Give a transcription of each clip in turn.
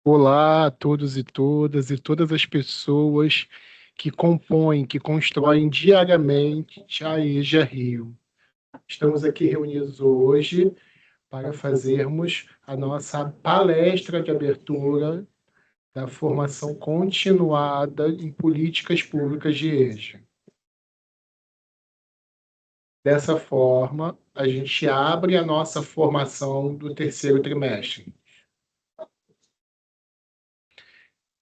Olá a todos e todas as pessoas que compõem, que constroem diariamente a EJA Rio. Estamos aqui reunidos hoje para fazermos a nossa palestra de abertura da formação continuada em políticas públicas de EJA. Dessa forma, a gente abre a nossa formação do terceiro trimestre.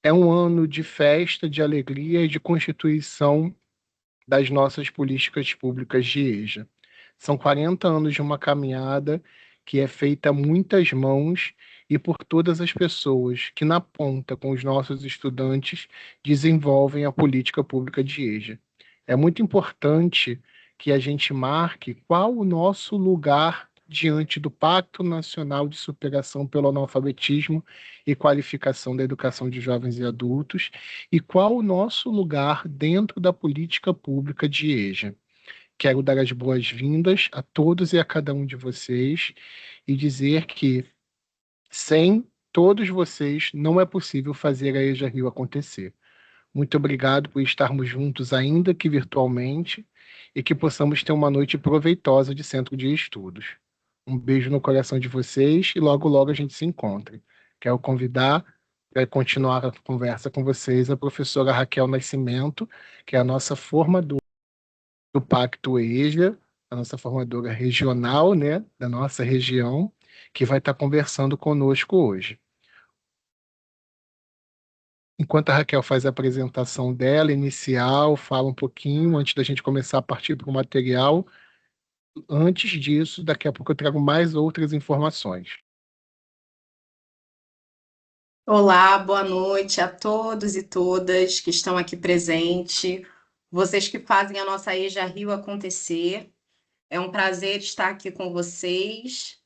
É um ano de festa, de alegria e de constituição das nossas políticas públicas de EJA. São 40 anos de uma caminhada que é feita a muitas mãos e por todas as pessoas que, na ponta, com os nossos estudantes, desenvolvem a política pública de EJA. É muito importante que a gente marque qual o nosso lugar diante do Pacto Nacional de Superação pelo Analfabetismo e Qualificação da Educação de Jovens e Adultos e qual o nosso lugar dentro da política pública de EJA. Quero dar as boas-vindas a todos e a cada um de vocês e dizer que, sem todos vocês, não é possível fazer a EJA Rio acontecer. Muito obrigado por estarmos juntos, ainda que virtualmente, e que possamos ter uma noite proveitosa de centro de estudos. Um beijo no coração de vocês e logo, logo a gente se encontre. Quero convidar para continuar a conversa com vocês a professora Raquel Nascimento, que é a nossa formadora do Pacto EJA, a nossa formadora regional, né, da nossa região, que vai estar conversando conosco hoje. Enquanto a Raquel faz a apresentação dela, inicial, fala um pouquinho antes da gente começar a partir para o material. Antes disso, daqui a pouco eu trago mais outras informações. Olá, boa noite a todos e todas que estão aqui presentes, vocês que fazem a nossa EJA Rio acontecer. É um prazer estar aqui com vocês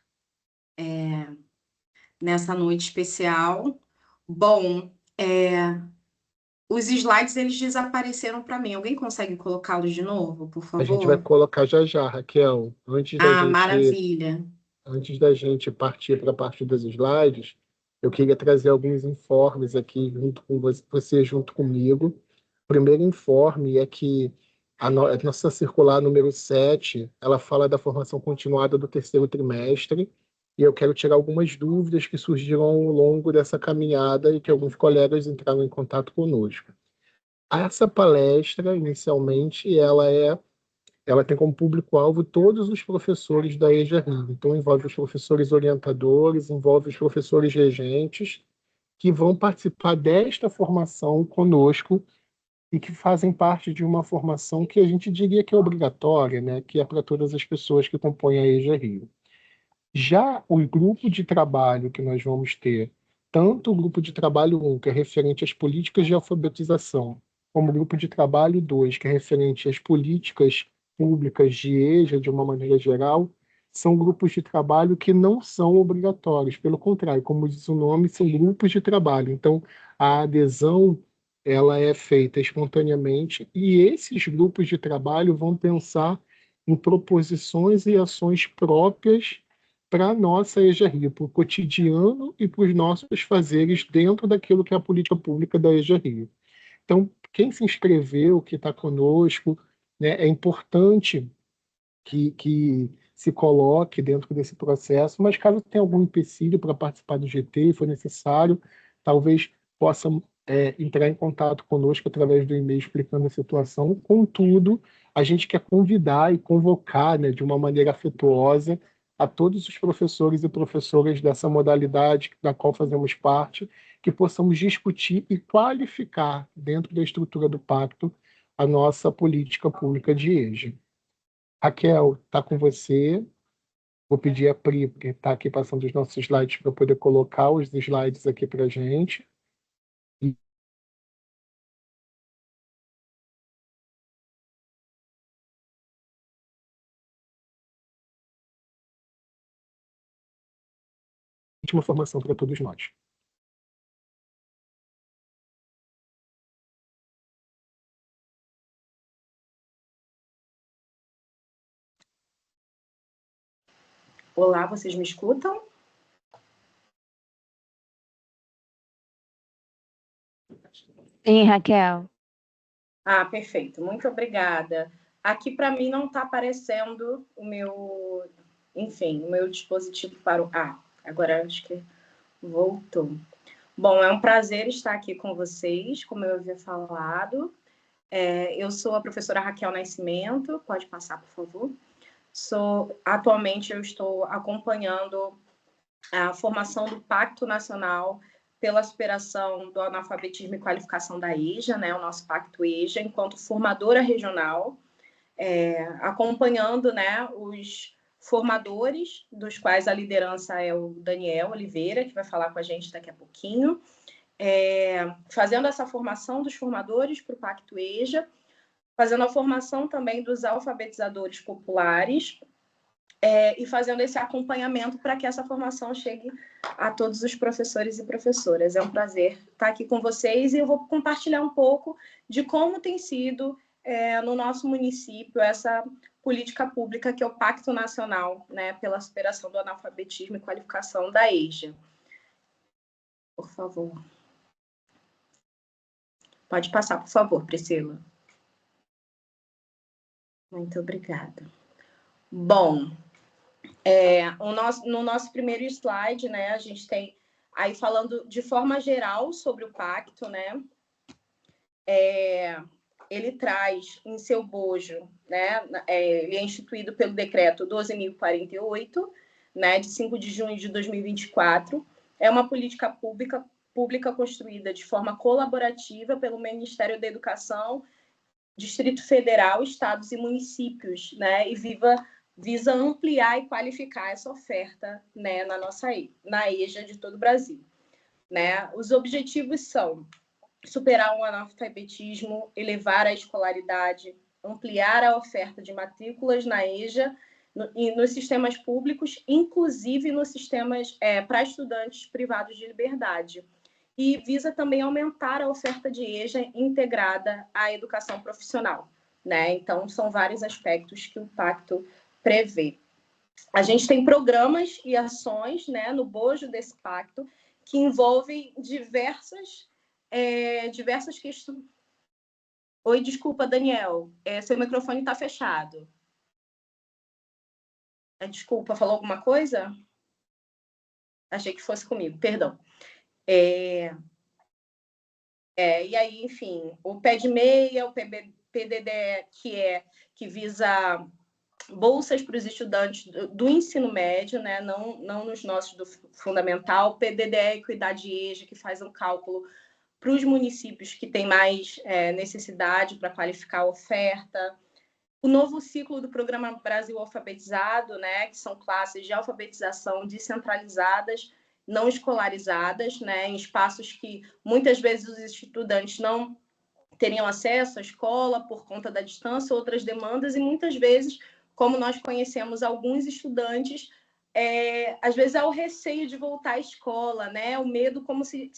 nessa noite especial. Bom, os slides eles desapareceram para mim. Alguém consegue colocá-los de novo, por A gente vai favor? colocar já já, Raquel. Ah, maravilha. Antes da gente partir para a parte dos slides, eu queria trazer alguns informes aqui junto com você junto comigo. O primeiro informe é que a nossa circular número 7, ela fala da formação continuada do terceiro trimestre, e eu quero tirar algumas dúvidas que surgiram ao longo dessa caminhada e que alguns colegas entraram em contato conosco. Essa palestra, inicialmente, ela tem como público-alvo todos os professores da EJA Rio. Então, envolve os professores orientadores, envolve os professores regentes, que vão participar desta formação conosco e que fazem parte de uma formação que a gente diria que é obrigatória, né? Que é para todas as pessoas que compõem a EJA Rio. Já o grupo de trabalho que nós vamos ter, tanto o grupo de trabalho 1, que é referente às políticas de alfabetização, como o grupo de trabalho 2, que é referente às políticas públicas de EJA, de uma maneira geral, são grupos de trabalho que não são obrigatórios. Pelo contrário, como diz o nome, são grupos de trabalho. Então, a adesão ela é feita espontaneamente e esses grupos de trabalho vão pensar em proposições e ações próprias para a nossa EJA-RI, para o cotidiano e para os nossos fazeres dentro daquilo que é a política pública da EJA-RI. Então, quem se inscreveu, que está conosco, né, é importante que se coloque dentro desse processo, mas caso tenha algum empecilho para participar do GT e for necessário, talvez possa entrar em contato conosco através do e-mail explicando a situação. Contudo, a gente quer convidar e convocar, né, de uma maneira afetuosa a todos os professores e professoras dessa modalidade da qual fazemos parte, que possamos discutir e qualificar dentro da estrutura do pacto a nossa política pública de EJA. Raquel, está com você. Vou pedir a Pri, que está aqui passando os nossos slides, para poder colocar os slides aqui para a gente. E última formação para todos nós. Olá, vocês me escutam? Sim, Raquel. Ah, perfeito. Muito obrigada. Aqui para mim não está aparecendo o meu, enfim, o meu dispositivo para o... Ah, agora acho que voltou. Bom, é um prazer estar aqui com vocês, como eu havia falado. Eu sou a professora Raquel Nascimento, pode passar, por favor. Atualmente eu estou acompanhando a formação do Pacto Nacional pela Superação do Analfabetismo e Qualificação da EJA, né, o nosso Pacto EJA, enquanto formadora regional, acompanhando, né, os formadores, dos quais a liderança é o Daniel Oliveira, que vai falar com a gente daqui a pouquinho, fazendo essa formação dos formadores para o Pacto EJA, fazendo a formação também dos alfabetizadores populares, e fazendo esse acompanhamento para que essa formação chegue a todos os professores e professoras. É um prazer estar aqui com vocês e eu vou compartilhar um pouco de como tem sido no nosso município essa política pública que é o Pacto Nacional, né, pela Superação do Analfabetismo e Qualificação da EJA. Por favor. Pode passar, por favor, Priscila. Muito obrigada. Bom, no nosso primeiro slide, né, a gente tem aí falando de forma geral sobre o pacto, né, ele traz em seu bojo, né, ele é instituído pelo decreto 12.048, né, de 5 de junho de 2024, é uma política pública construída de forma colaborativa pelo Ministério da Educação, Distrito Federal, estados e municípios, né, e visa ampliar e qualificar essa oferta, né, na EJA de todo o Brasil, né? Os objetivos são superar o analfabetismo, elevar a escolaridade, ampliar a oferta de matrículas na EJA e nos sistemas públicos, inclusive nos sistemas para estudantes privados de liberdade. E visa também aumentar a oferta de EJA integrada à educação profissional, né? Então, são vários aspectos que o Pacto prevê. A gente tem programas e ações, né, no bojo desse pacto que envolvem diversas questões. Oi, desculpa, Daniel, seu microfone está fechado. Desculpa, falou alguma coisa? Achei que fosse comigo, perdão. E aí, enfim, o pé de meia, o PDD, que visa bolsas para os estudantes do ensino médio, né? Não nos nossos do fundamental, PDD Equidade EJA, que faz um cálculo para os municípios que têm mais necessidade para qualificar a oferta. O novo ciclo do Programa Brasil Alfabetizado, né? Que são classes de alfabetização descentralizadas, não escolarizadas, né? Em espaços que muitas vezes os estudantes não teriam acesso à escola por conta da distância, outras demandas, e muitas vezes, como nós conhecemos alguns estudantes, às vezes há o receio de voltar à escola, né? O medo como se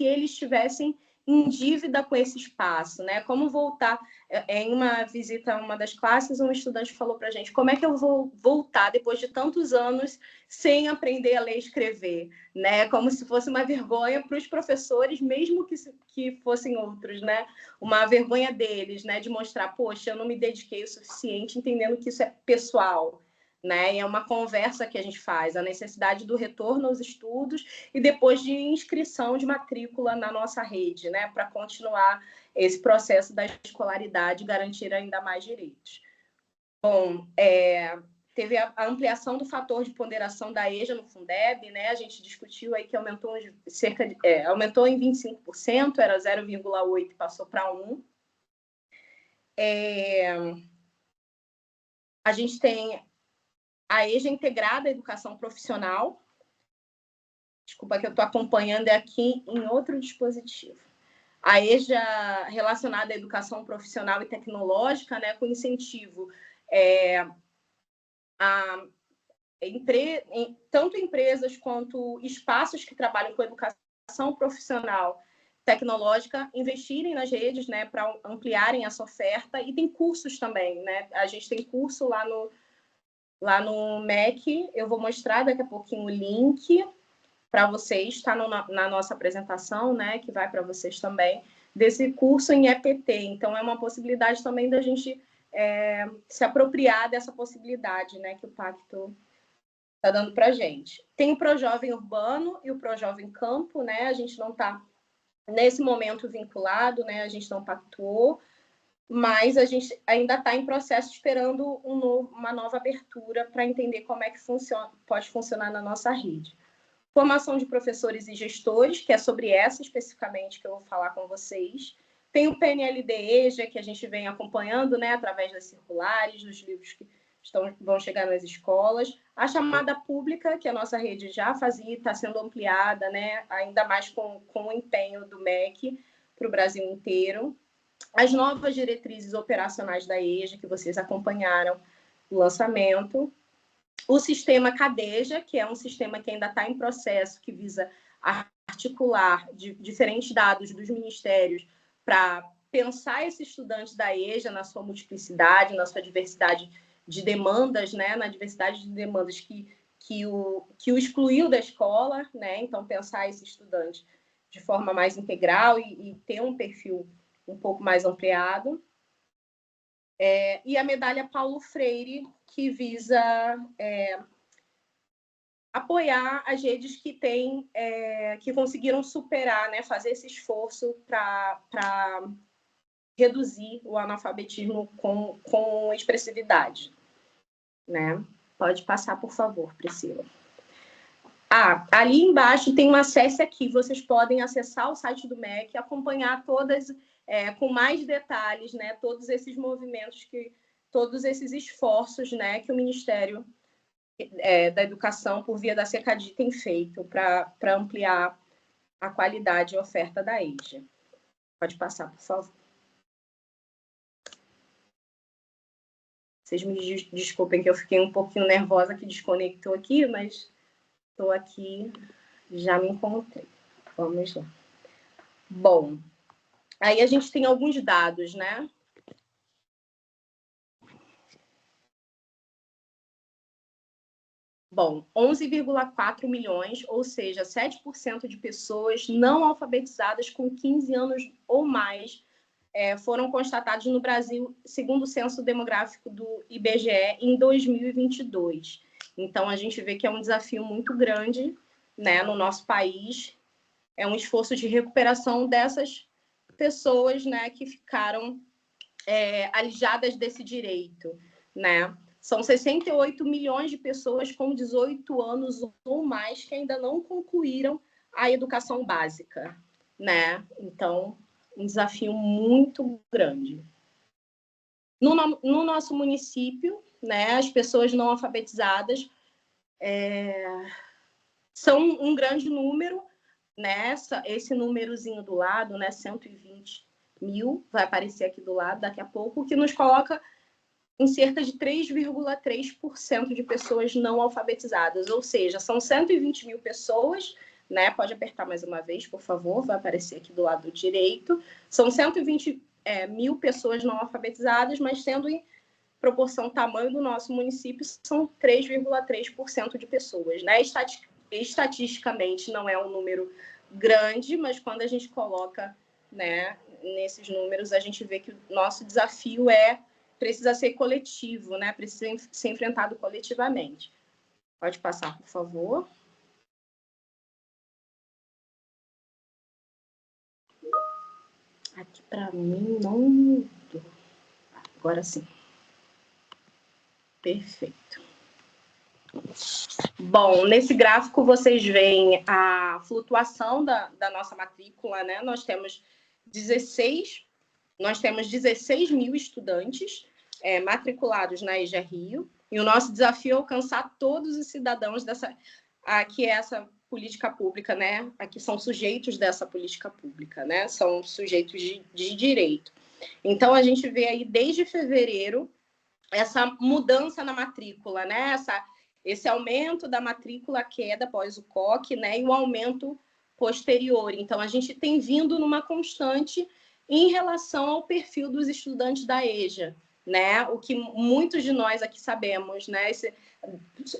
eles estivessem em dívida com esse espaço, né? Como voltar? Em uma visita a uma das classes, um estudante falou para a gente: como é que eu vou voltar depois de tantos anos sem aprender a ler e escrever, né? Como se fosse uma vergonha para os professores, mesmo que fossem outros, né? Uma vergonha deles, né? De mostrar, poxa, eu não me dediquei o suficiente, entendendo que isso é pessoal, né? E é uma conversa que a gente faz, a necessidade do retorno aos estudos e depois de inscrição de matrícula na nossa rede, né? Para continuar esse processo da escolaridade e garantir ainda mais direitos. Bom, teve a ampliação do fator de ponderação da EJA no Fundeb, né? A gente discutiu aí que aumentou aumentou em 25%, era 0,8, passou para 1. A gente tem a EJA integrada à educação profissional. Desculpa que eu estou acompanhando aqui em outro dispositivo. A EJA relacionada à educação profissional e tecnológica, né, com incentivo a tanto empresas quanto espaços que trabalham com educação profissional tecnológica investirem nas redes, né, para ampliarem essa oferta, e tem cursos também, né? A gente tem curso lá no MEC, eu vou mostrar daqui a pouquinho o link para vocês, está na nossa apresentação, né, que vai para vocês também, desse curso em EPT. Então, é uma possibilidade também da gente se apropriar dessa possibilidade, né, que o Pacto está dando para a gente. Tem o Projovem Urbano e o Projovem Campo, né? A gente não está, nesse momento, vinculado, né? A gente não pactuou, mas a gente ainda está em processo esperando uma nova abertura para entender como é que pode funcionar na nossa rede. Formação de professores e gestores, que é sobre essa especificamente que eu vou falar com vocês. Tem o PNLD-EJA, que a gente vem acompanhando, né, através das circulares, dos livros que vão chegar nas escolas. A chamada pública, que a nossa rede já fazia, está sendo ampliada, né, ainda mais com o empenho do MEC para o Brasil inteiro. As novas diretrizes operacionais da EJA, que vocês acompanharam o lançamento. O sistema CADEJA, que é um sistema que ainda está em processo, que visa articular diferentes dados dos ministérios para pensar esse estudante da EJA na sua multiplicidade, na sua diversidade de demandas, né? Na diversidade de demandas que o excluiu da escola, né? Então, pensar esse estudante de forma mais integral e ter um perfil um pouco mais ampliado. E a medalha Paulo Freire, que visa apoiar as redes que conseguiram superar, né, fazer esse esforço para reduzir o analfabetismo com expressividade. Né? Pode passar, por favor, Priscila. Ali embaixo tem um acesso aqui. Vocês podem acessar o site do MEC e acompanhar todas, com mais detalhes, né, todos esses movimentos, todos esses esforços, né, que o Ministério da Educação, por via da SECADI, tem feito para ampliar a qualidade e oferta da EJA. Pode passar, por favor. Vocês me desculpem que eu fiquei um pouquinho nervosa que desconectou aqui, mas estou aqui, já me encontrei. Vamos lá. Bom, aí a gente tem alguns dados, né? Bom, 11,4 milhões, ou seja, 7% de pessoas não alfabetizadas com 15 anos ou mais foram constatados no Brasil, segundo o Censo Demográfico do IBGE, em 2022. Então, a gente vê que é um desafio muito grande, né, no nosso país. É um esforço de recuperação dessas pessoas, né, que ficaram alijadas desse direito, né? São 68 milhões de pessoas com 18 anos ou mais que ainda não concluíram a educação básica, né? Então, um desafio muito grande. No nosso município, né, as pessoas não alfabetizadas são um grande número, né? Esse númerozinho do lado, né, 120 mil, vai aparecer aqui do lado daqui a pouco, que nos coloca em cerca de 3,3% de pessoas não alfabetizadas, ou seja, são 120 mil pessoas, né? Pode apertar mais uma vez, por favor, vai aparecer aqui do lado direito. São 120 mil pessoas não alfabetizadas, mas sendo em proporção tamanho do nosso município, são 3,3% de pessoas, né? Estatisticamente não é um número grande, mas quando a gente coloca, né, nesses números, a gente vê que o nosso desafio precisa ser coletivo, né? Precisa ser enfrentado coletivamente. Pode passar, por favor. Aqui para mim não mudou. Agora sim. Perfeito. Bom, nesse gráfico vocês veem a flutuação da nossa matrícula, né? Nós temos 16 mil estudantes matriculados na EJA Rio, e o nosso desafio é alcançar todos os cidadãos aqui é essa política pública, né? Aqui são sujeitos dessa política pública, né? São sujeitos de direito. Então, a gente vê aí, desde fevereiro, essa mudança na matrícula, né? Esse aumento da matrícula, queda após o COC, né? E o aumento posterior. Então, a gente tem vindo numa constante em relação ao perfil dos estudantes da EJA, né? O que muitos de nós aqui sabemos, né?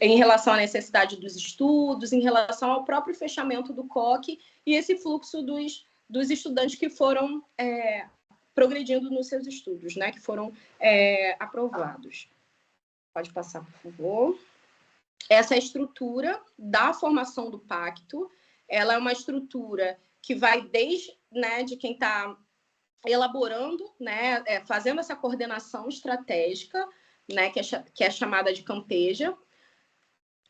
Em relação à necessidade dos estudos, em relação ao próprio fechamento do COC e esse fluxo dos estudantes que foram progredindo nos seus estudos, né, que foram aprovados. Pode passar, por favor. Essa estrutura da formação do pacto, ela é uma estrutura que vai desde, né, de quem está elaborando, né, fazendo essa coordenação estratégica, né, que é chamada de Campeja.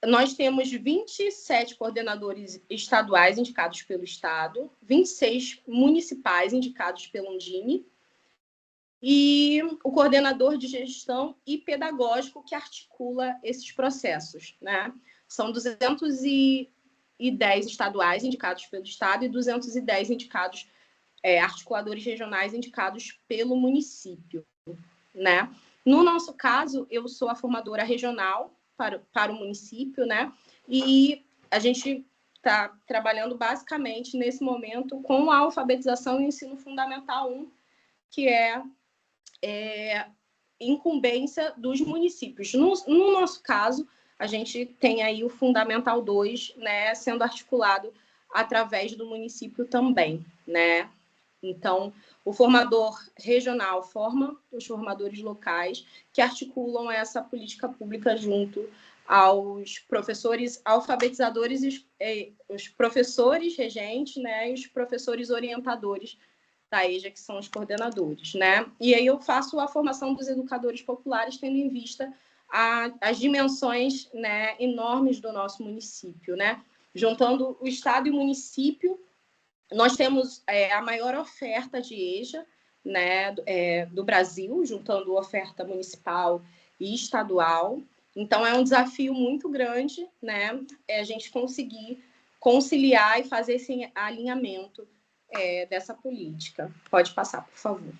Nós temos 27 coordenadores estaduais indicados pelo Estado, 26 municipais indicados pelo Undime, e o coordenador de gestão e pedagógico que articula esses processos, né? São 210 estaduais indicados pelo Estado e 210 indicados, articuladores regionais indicados pelo município, né? No nosso caso, eu sou a formadora regional para o município, né? E a gente está trabalhando basicamente nesse momento com a alfabetização e ensino fundamental 1, que é incumbência dos municípios. No nosso caso, a gente tem aí o Fundamental 2, né, sendo articulado através do município também, né? Então, o formador regional forma os formadores locais que articulam essa política pública junto aos professores alfabetizadores, os professores regentes, né, e os professores orientadores da EJA, que são os coordenadores, né? E aí eu faço a formação dos educadores populares, tendo em vista as dimensões, né, enormes do nosso município, né? Juntando o Estado e o município, nós temos a maior oferta de EJA, né, do Brasil, juntando oferta municipal e estadual. Então, é um desafio muito grande, né, a gente conseguir conciliar e fazer esse alinhamento dessa política. Pode passar, por favor.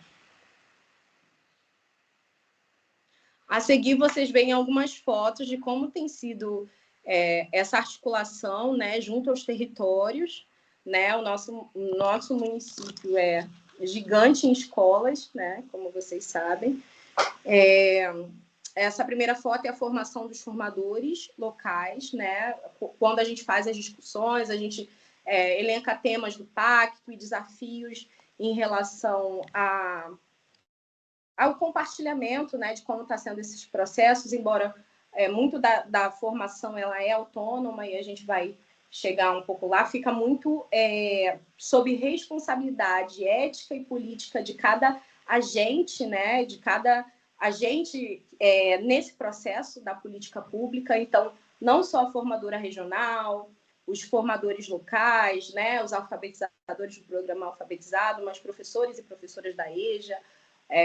A seguir, vocês veem algumas fotos de como tem sido essa articulação, né, junto aos territórios, né? O nosso município é gigante em escolas, né, como vocês sabem. Essa primeira foto é a formação dos formadores locais, né? Quando a gente faz as discussões, a gente elenca temas do pacto e desafios em relação ao compartilhamento, né, de como está sendo esses processos, embora muito da formação ela é autônoma e a gente vai chegar um pouco lá, fica muito sob responsabilidade ética e política de cada agente, né, de cada agente nesse processo da política pública. Então, não só a formadora regional, os formadores locais, né, os alfabetizadores do programa Alfabetizado, mas professores e professoras da EJA,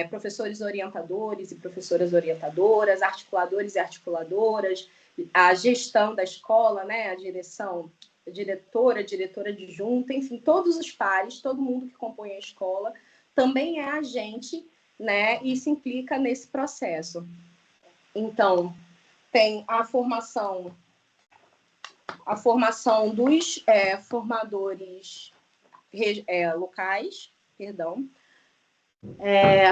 professores orientadores e professoras orientadoras, articuladores e articuladoras, a gestão da escola, né, a direção, a diretora adjunta, enfim, todos os pares, todo mundo que compõe a escola também é agente, né, e se implica nesse processo. Então, tem a formação dos formadores locais, perdão,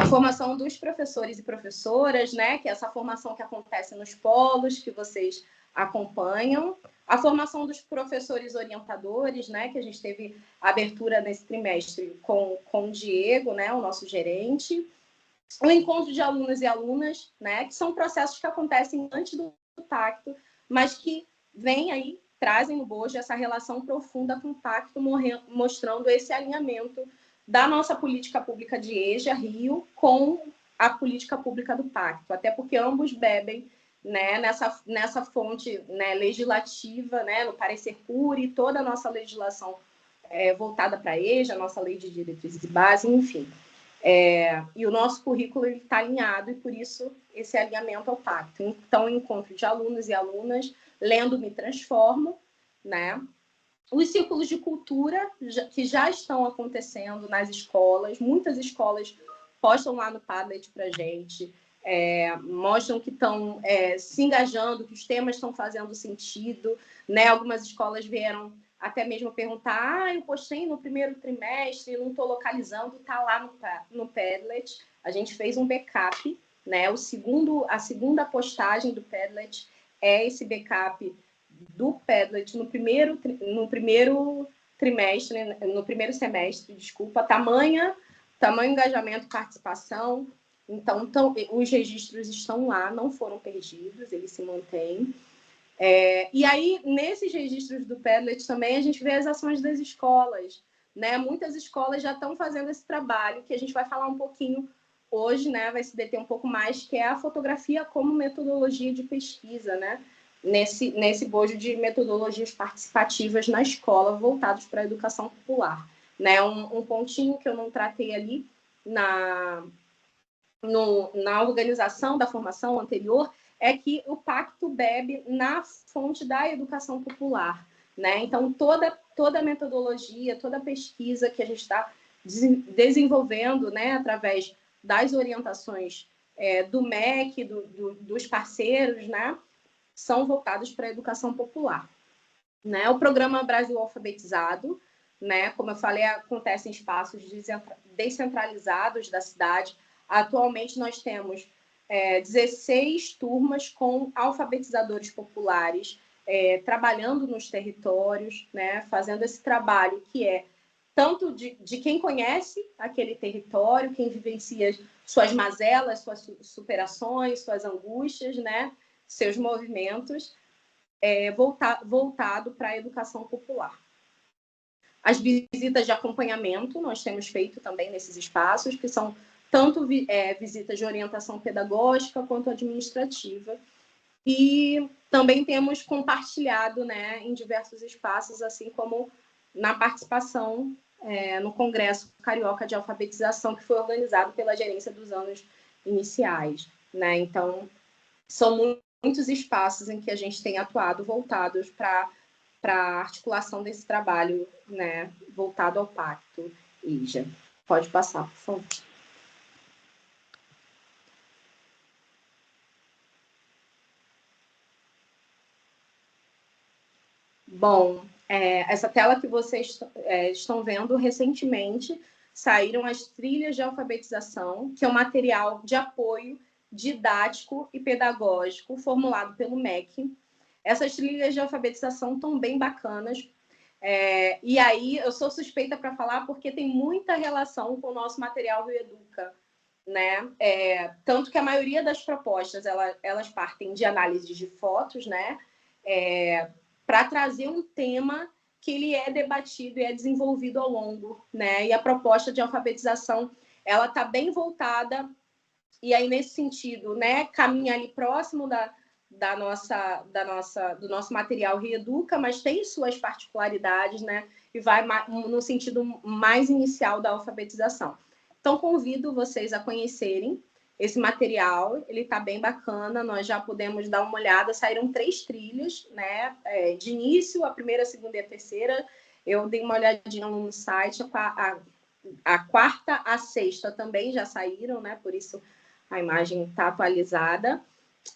a formação dos professores e professoras, né, que é essa formação que acontece nos polos, que vocês acompanham, a formação dos professores orientadores, né, que a gente teve a abertura nesse trimestre com o Diego, né, o nosso gerente, o encontro de alunos e alunas, né, que são processos que acontecem antes do pacto, mas que vêm aí, trazem no bojo essa relação profunda com o pacto, mostrando esse alinhamento da nossa política pública de EJA, Rio, com a política pública do pacto, até porque ambos bebem, né, nessa fonte, né, legislativa, né, no parecer PURI, toda a nossa legislação voltada para a EJA, a nossa lei de diretrizes e base, enfim. E o nosso currículo está alinhado e, por isso, esse alinhamento ao pacto. Então, encontro de alunos e alunas, lendo Me Transformo, né? Os círculos de cultura que já estão acontecendo nas escolas, muitas escolas postam lá no Padlet para a gente, mostram que estão se engajando, que os temas estão fazendo sentido, né? Algumas escolas vieram até mesmo perguntar, eu postei no primeiro trimestre, não estou localizando, está lá no Padlet. A gente fez um backup, né? A segunda postagem do Padlet é esse backup do Padlet no primeiro primeiro semestre, desculpa, tamanho engajamento e participação. Então, os registros estão lá, não foram perdidos, eles se mantêm. E aí, nesses registros do Padlet também, a gente vê as ações das escolas, né? Muitas escolas já estão fazendo esse trabalho, que a gente vai falar um pouquinho hoje, né? Vai se deter um pouco mais, que é a fotografia como metodologia de pesquisa, né? Nesse bojo de metodologias participativas na escola, voltados para a educação popular, né? Um pontinho que eu não tratei ali na organização da formação anterior é que o pacto bebe na fonte da educação popular, né? Então, toda a metodologia, toda a pesquisa que a gente está desenvolvendo, né, através das orientações do MEC, dos parceiros, né, são voltados para a educação popular, né? O programa Brasil Alfabetizado, né, como eu falei, acontece em espaços descentralizados da cidade. Atualmente, nós temos 16 turmas com alfabetizadores populares trabalhando nos territórios, né, fazendo esse trabalho que é tanto de quem conhece aquele território, quem vivencia suas mazelas, suas superações, suas angústias, né, seus movimentos, voltado para a educação popular. As visitas de acompanhamento nós temos feito também nesses espaços, que são tanto visitas de orientação pedagógica quanto administrativa. E também temos compartilhado, né, em diversos espaços, assim como na participação no Congresso Carioca de Alfabetização, que foi organizado pela Gerência dos Anos Iniciais, né? Então, são muitos espaços em que a gente tem atuado voltados para a articulação desse trabalho, né, voltado ao Pacto IJA. Pode passar, por favor. Bom, essa tela que vocês estão vendo, recentemente saíram as trilhas de alfabetização, que é um material de apoio didático e pedagógico formulado pelo MEC. Essas trilhas de alfabetização estão bem bacanas. E aí, eu sou suspeita para falar porque tem muita relação com o nosso material Rio Educa, né? Tanto que a maioria das propostas, elas partem de análise de fotos, né? Para trazer um tema que ele é debatido e é desenvolvido ao longo, né? E a proposta de alfabetização, ela está bem voltada, e aí, nesse sentido, né, caminha ali próximo do nosso material Reeduca, mas tem suas particularidades, né? E vai no sentido mais inicial da alfabetização. Então, convido vocês a conhecerem esse material, ele está bem bacana, nós já podemos dar uma olhada, saíram 3 trilhas, né? De início, a primeira, a segunda e a terceira, eu dei uma olhadinha no site, a quarta, a sexta também já saíram, né? Por isso a imagem está atualizada.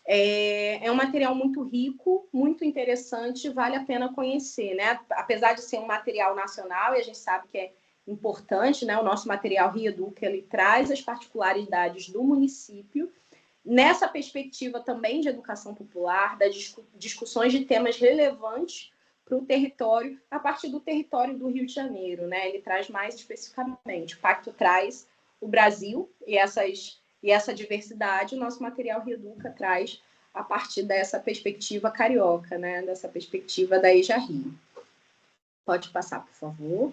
É um material muito rico, muito interessante, vale a pena conhecer, né? Apesar de ser um material nacional, e a gente sabe que é importante, né? O nosso material Reeduca, ele traz as particularidades do município, nessa perspectiva também de educação popular, das discussões de temas relevantes para o território, a partir do território do Rio de Janeiro, né? Ele traz mais especificamente. O Pacto traz o Brasil e essa diversidade, o nosso material Reeduca traz a partir dessa perspectiva carioca, né? Dessa perspectiva da EJA Rio. Pode passar, por favor.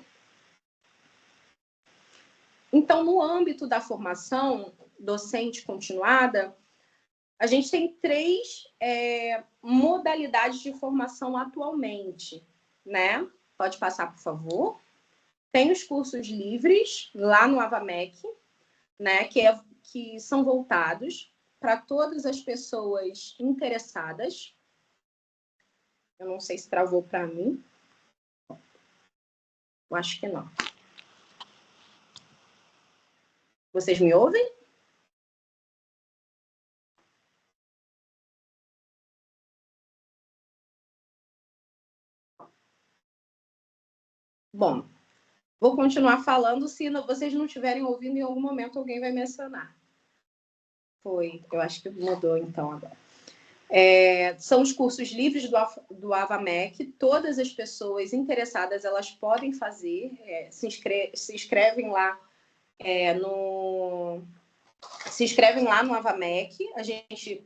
Então, no âmbito da formação docente continuada, a gente tem 3 modalidades de formação atualmente, né? Pode passar, por favor. Tem os cursos livres, lá no AVAMEC, né? Que são voltados para todas as pessoas interessadas. Eu não sei se travou para mim. Eu acho que não. Vocês me ouvem? Bom, vou continuar falando, se vocês não estiverem ouvindo, em algum momento alguém vai me acionar. Foi, eu acho que mudou então agora. São os cursos livres do AvaMec. Todas as pessoas interessadas, elas podem fazer, se inscrevem lá se inscrevem lá no AvaMec. A gente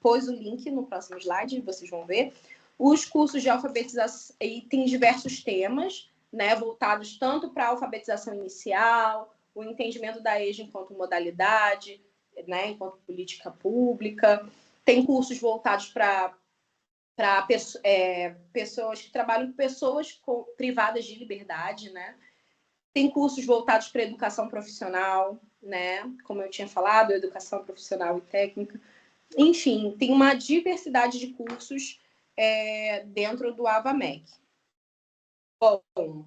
pôs o link no próximo slide, vocês vão ver. Os cursos de alfabetização, e tem diversos temas, né, voltados tanto para a alfabetização inicial, o entendimento da EJA enquanto modalidade, né, enquanto política pública. Tem cursos voltados para pessoas que trabalham com pessoas privadas de liberdade, né? Tem cursos voltados para educação profissional, né? Como eu tinha falado, educação profissional e técnica. Enfim, tem uma diversidade de cursos dentro do AvaMec. Bom,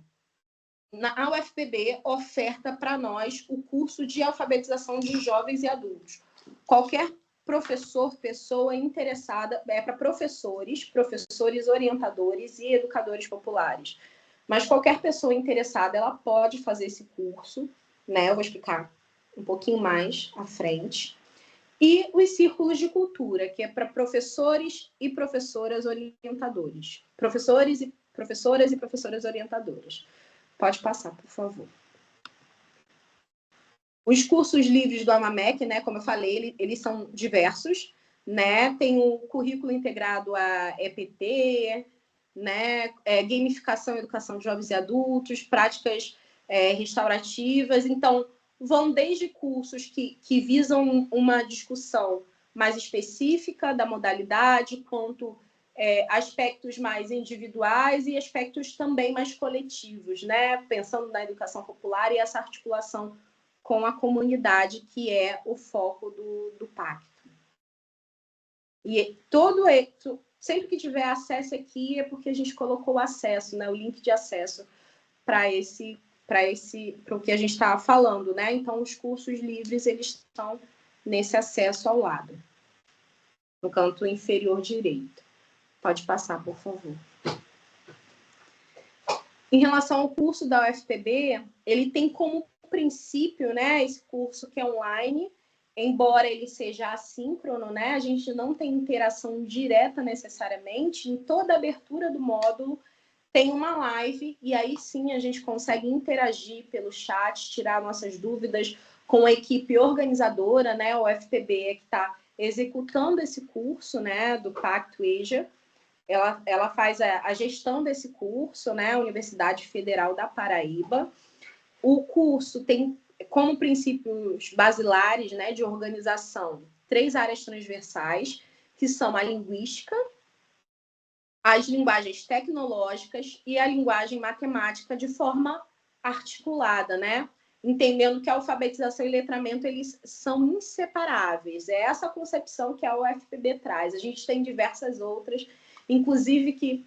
a UFPB oferta para nós o curso de alfabetização de jovens e adultos. Qualquer professor, pessoa interessada, para professores orientadores e educadores populares. Mas qualquer pessoa interessada, ela pode fazer esse curso, né? Eu vou explicar um pouquinho mais à frente. E os círculos de cultura, que é para professores e professoras orientadores. Professores e professoras e professoras orientadoras. Pode passar, por favor. Os cursos livres do AvaMec, né, como eu falei, eles são diversos, né? Tem o currículo integrado a EPT, né? Gamificação e educação de jovens e adultos, práticas restaurativas. Então, vão desde cursos que visam uma discussão mais específica da modalidade, quanto aspectos mais individuais e aspectos também mais coletivos, né? Pensando na educação popular e essa articulação com a comunidade, que é o foco do pacto. E sempre que tiver acesso aqui, é porque a gente colocou o acesso, né, o link de acesso para o que a gente está falando, né? Então, os cursos livres, eles estão nesse acesso ao lado, no canto inferior direito. Pode passar, por favor. Em relação ao curso da UFPB, ele tem como princípio, né, esse curso que é online, embora ele seja assíncrono, né, a gente não tem interação direta necessariamente. Em toda a abertura do módulo tem uma live, e aí sim a gente consegue interagir pelo chat, tirar nossas dúvidas com a equipe organizadora, né, o UFPB que está executando esse curso, né, do Pacto EJA. Ela faz a gestão desse curso, né, a Universidade Federal da Paraíba. O curso tem como princípios basilares, né, de organização 3 áreas transversais, que são a linguística, as linguagens tecnológicas e a linguagem matemática de forma articulada, né? Entendendo que a alfabetização e letramento, eles são inseparáveis. É essa concepção que a UFPB traz. A gente tem diversas outras, inclusive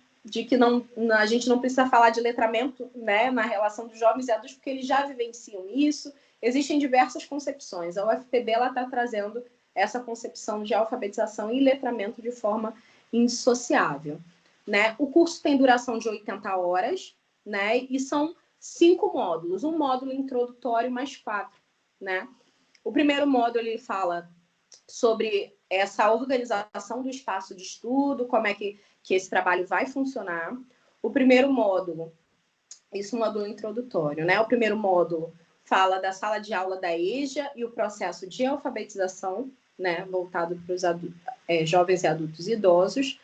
a gente não precisa falar de letramento, né, na relação dos jovens e adultos, porque eles já vivenciam isso. Existem diversas concepções. A UFPB está trazendo essa concepção de alfabetização e letramento de forma indissociável, né? O curso tem duração de 80 horas, né, e são 5 módulos, um módulo introdutório mais 4, né? O primeiro módulo ele fala sobre essa organização do espaço de estudo, como é que esse trabalho vai funcionar. O primeiro módulo, isso é um módulo introdutório, né? O primeiro módulo fala da sala de aula da EJA e o processo de alfabetização, né, voltado para os jovens e adultos e idosos.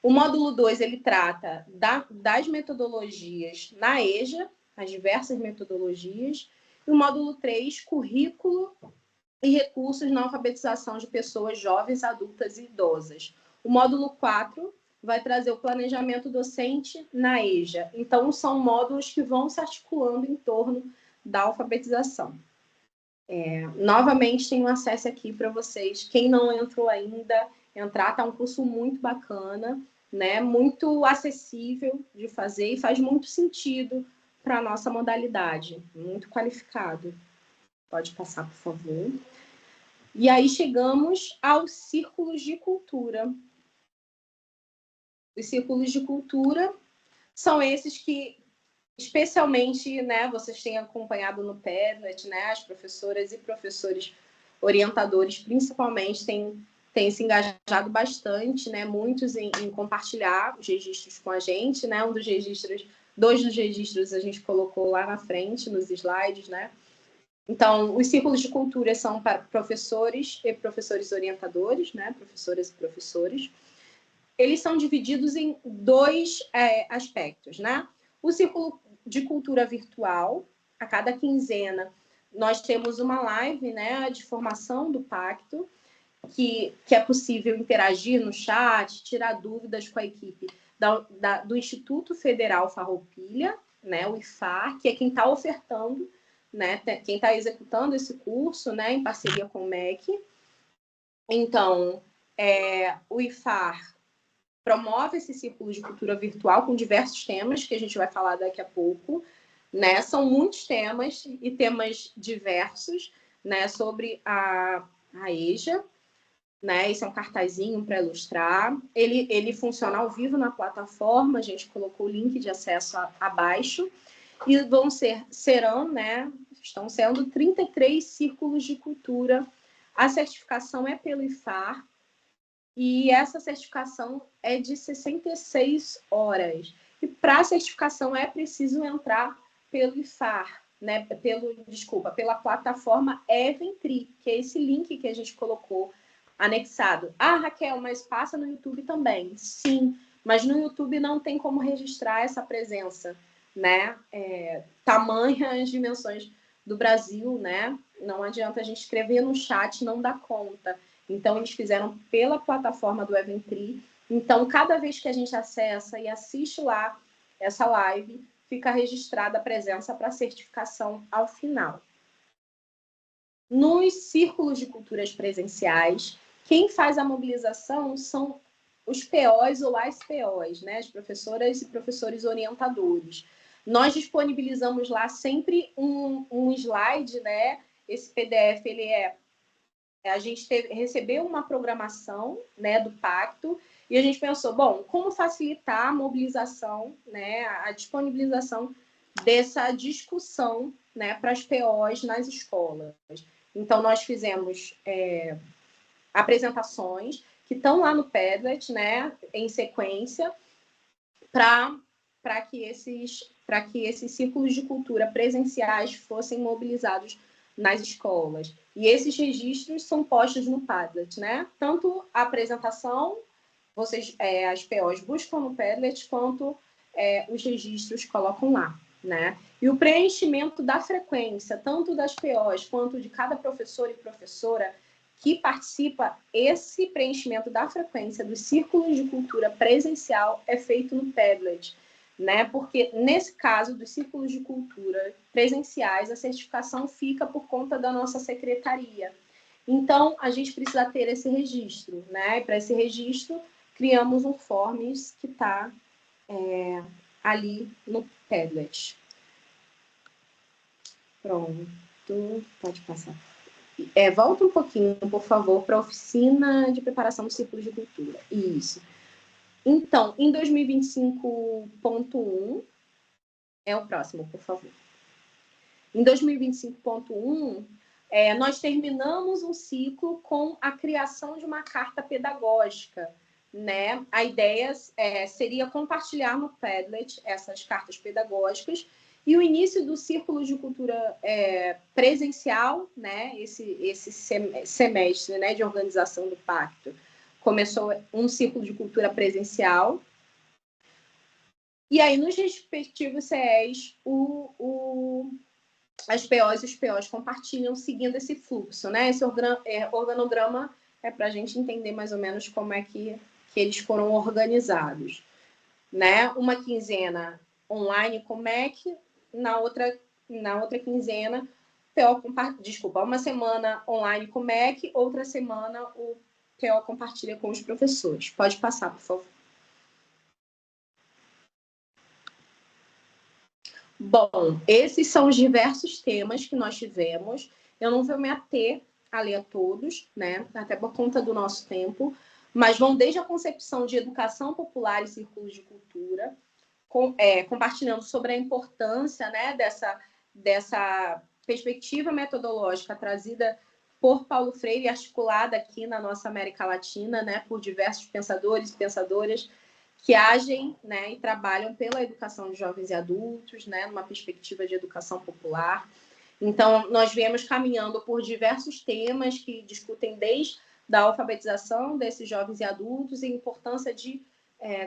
O módulo 2, ele trata das metodologias na EJA, as diversas metodologias. E o módulo 3, currículo e recursos na alfabetização de pessoas jovens, adultas e idosas. O módulo 4 vai trazer o planejamento docente na EJA. Então, são módulos que vão se articulando em torno da alfabetização. Novamente, tem um acesso aqui para vocês. Quem não entrou ainda, entrar. Está um curso muito bacana, né? Muito acessível de fazer e faz muito sentido para a nossa modalidade. Muito qualificado. Pode passar, por favor. E aí chegamos aos círculos de cultura. Os círculos de cultura são esses que, especialmente, né, vocês têm acompanhado no Padlet, né, as professoras e professores orientadores, principalmente, têm tem se engajado bastante, né? Muitos em compartilhar os registros com a gente, né? Dois dos registros a gente colocou lá na frente, nos slides, né? Então, os círculos de cultura são para professores e professores orientadores, né? Professoras e professores. Eles são divididos em dois aspectos, né? O círculo de cultura virtual, a cada quinzena, nós temos uma live, né, de formação do pacto, que é possível interagir no chat, tirar dúvidas com a equipe do Instituto Federal Farroupilha, né, o IFAR, que é quem está ofertando, né, quem está executando esse curso, né, em parceria com o MEC. Então, o IFAR promove esse círculo de cultura virtual com diversos temas, que a gente vai falar daqui a pouco, né? São muitos temas e temas diversos, né, sobre a EJA, né? Esse é um cartazinho para ilustrar. Ele funciona ao vivo na plataforma, a gente colocou o link de acesso abaixo, e serão, né? Estão sendo 33 círculos de cultura. A certificação é pelo IFAR, e essa certificação é de 66 horas. E para a certificação é preciso entrar pelo IFAR, né? Pela plataforma Eventri, que é esse link que a gente colocou anexado. Ah, Raquel, mas passa no YouTube também. Sim, mas no YouTube não tem como registrar essa presença, né? Tamanha as dimensões do Brasil, né? Não adianta a gente escrever no chat, não dá conta. Então, eles fizeram pela plataforma do Eventri. Então, cada vez que a gente acessa e assiste lá essa live, fica registrada a presença para certificação ao final. Nos círculos de culturas presenciais, quem faz a mobilização são os POs ou as POs, né? As professoras e professores orientadores. Nós disponibilizamos lá sempre um slide, né? Esse PDF, a gente recebeu uma programação, né, do pacto, e a gente pensou, bom, como facilitar a mobilização, né, a disponibilização dessa discussão, né, para as POs nas escolas. Então, nós fizemos apresentações que estão lá no Padlet, né, em sequência, para que esses círculos de cultura presenciais fossem mobilizados nas escolas. E esses registros são postos no Padlet, né? Tanto a apresentação, as POs buscam no Padlet, quanto os registros colocam lá, né? E o preenchimento da frequência, tanto das POs quanto de cada professor e professora que participa, esse preenchimento da frequência dos círculos de cultura presencial é feito no Padlet, né? Porque, nesse caso dos círculos de cultura presenciais, a certificação fica por conta da nossa secretaria. Então, a gente precisa ter esse registro, né? E para esse registro, criamos um Forms que está ali no Padlet. Pronto, pode passar. Volta um pouquinho, por favor, para a oficina de preparação do círculo de cultura. Isso. Então, em 2025.1, é o próximo, por favor. Em 2025.1, nós terminamos um ciclo com a criação de uma carta pedagógica, né? A ideia seria compartilhar no Padlet essas cartas pedagógicas, e o início do círculo de cultura presencial, né? Esse semestre, né, de organização do pacto, começou um círculo de cultura presencial. E aí, nos respectivos CEs, as POs e os POs compartilham seguindo esse fluxo, né? Esse organograma é para a gente entender mais ou menos como é que eles foram organizados, né? Uma quinzena online com MEC, na outra quinzena, uma semana online com MEC, outra semana o PO compartilha com os professores. Pode passar, por favor. Bom, esses são os diversos temas que nós tivemos. Eu não vou me ater a ler a todos, né? Até por conta do nosso tempo, mas vão desde a concepção de educação popular e círculos de cultura, compartilhando sobre a importância, né, dessa perspectiva metodológica trazida por Paulo Freire, articulada aqui na nossa América Latina, né, por diversos pensadores e pensadoras que agem, né, e trabalham pela educação de jovens e adultos, né, numa perspectiva de educação popular. Então, nós viemos caminhando por diversos temas que discutem desde a alfabetização desses jovens e adultos e a importância de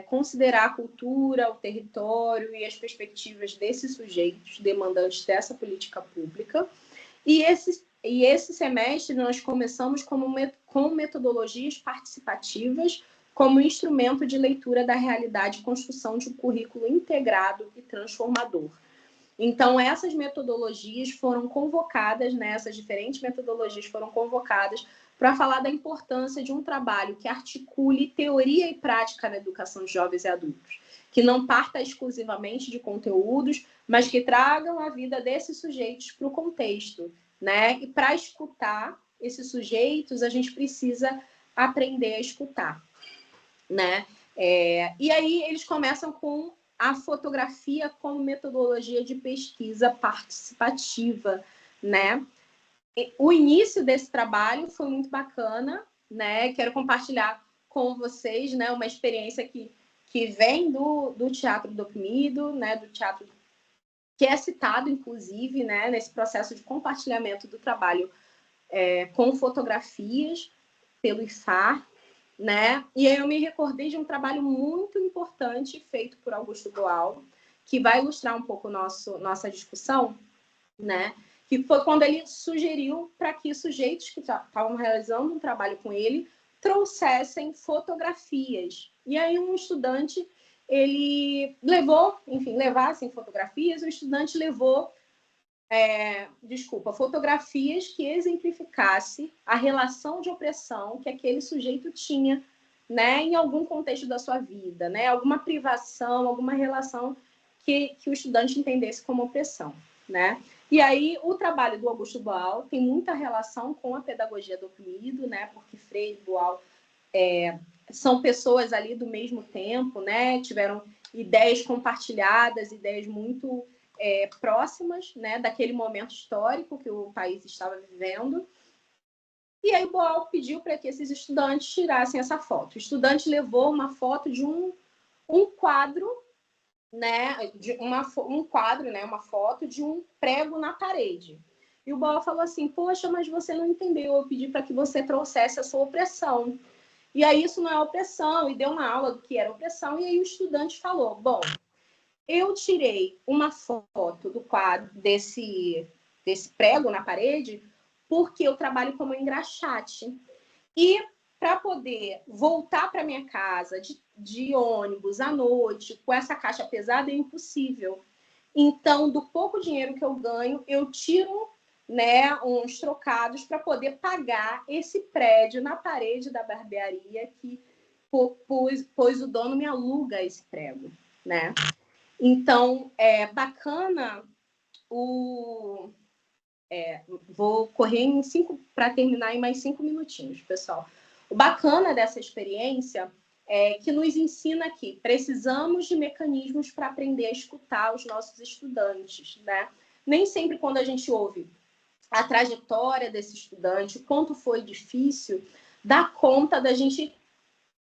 considerar a cultura, o território e as perspectivas desses sujeitos demandantes dessa política pública. E esse semestre nós começamos com metodologias participativas como instrumento de leitura da realidade e construção de um currículo integrado e transformador. Então, essas metodologias foram convocadas, né, essas diferentes metodologias foram convocadas para falar da importância de um trabalho que articule teoria e prática na educação de jovens e adultos, que não parta exclusivamente de conteúdos, mas que tragam a vida desses sujeitos para o contexto, né? E para escutar esses sujeitos, a gente precisa aprender a escutar, né? E aí eles começam com a fotografia como metodologia de pesquisa participativa, né? O início desse trabalho foi muito bacana, né? Quero compartilhar com vocês, né, uma experiência que vem do Teatro do Oprimido, né, do teatro que é citado, inclusive, né, nesse processo de compartilhamento do trabalho com fotografias pelo IFAR, né? E aí eu me recordei de um trabalho muito importante feito por Augusto Boal, que vai ilustrar um pouco nossa discussão, né? Que foi quando ele sugeriu para que sujeitos que estavam realizando um trabalho com ele trouxessem fotografias. E aí um estudante, ele levassem fotografias, o estudante levou, fotografias que exemplificasse a relação de opressão que aquele sujeito tinha, né, em algum contexto da sua vida, né, alguma privação, alguma relação que o estudante entendesse como opressão, né? E aí o trabalho do Augusto Boal tem muita relação com a pedagogia do oprimido, né? Porque Freire e Boal são pessoas ali do mesmo tempo, né? Tiveram ideias compartilhadas, ideias muito próximas, né? Daquele momento histórico que o país estava vivendo. E aí Boal pediu para que esses estudantes tirassem essa foto. O estudante levou uma foto de um quadro, né, um quadro, né, uma foto de um prego na parede. E o Boal falou assim: poxa, mas você não entendeu, eu pedi para que você trouxesse a sua opressão. E aí isso não é opressão, e deu uma aula do que era opressão, e aí o estudante falou: bom, eu tirei uma foto do quadro desse prego na parede porque eu trabalho como engraxate. E para poder voltar para minha casa de ônibus à noite, com essa caixa pesada, é impossível. Então, do pouco dinheiro que eu ganho, eu tiro, né, uns trocados para poder pagar esse prédio na parede da barbearia que pois o dono me aluga esse prego, né? Então, é bacana vou correr para terminar em mais 5 minutinhos, pessoal. O bacana dessa experiência é que nos ensina que precisamos de mecanismos para aprender a escutar os nossos estudantes, né? Nem sempre quando a gente ouve a trajetória desse estudante, o quanto foi difícil, dá conta da gente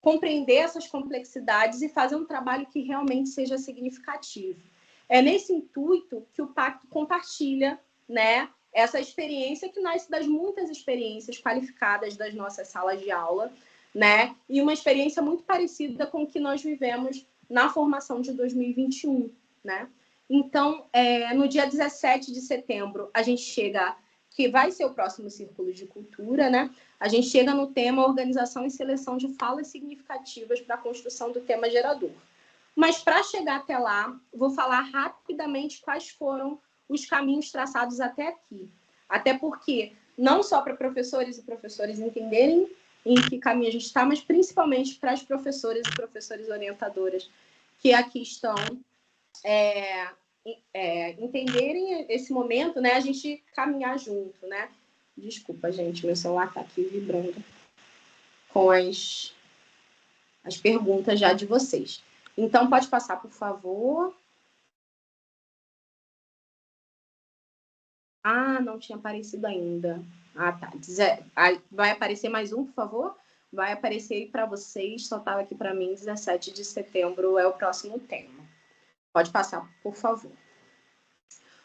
compreender essas complexidades e fazer um trabalho que realmente seja significativo. É nesse intuito que o Pacto compartilha, né, essa experiência que nasce das muitas experiências qualificadas das nossas salas de aula, né, e uma experiência muito parecida com o que nós vivemos na formação de 2021, né? Então, no dia 17 de setembro, a gente chega, que vai ser o próximo Círculo de Cultura, né? A gente chega no tema Organização e Seleção de Falas Significativas para a Construção do Tema Gerador. Mas, para chegar até lá, vou falar rapidamente quais foram os caminhos traçados até aqui. Até porque, não só para professores e professoras entenderem em que caminho a gente está, mas principalmente para as professoras e professores orientadoras que aqui estão entenderem esse momento, né? A gente caminhar junto, né? Desculpa, gente, meu celular está aqui vibrando com as perguntas já de vocês. Então, pode passar, por favor. Ah, não tinha aparecido ainda. Ah, tá. Vai aparecer mais um, por favor? Vai aparecer aí para vocês, só estava aqui para mim, 17 de setembro é o próximo tema. Pode passar, por favor.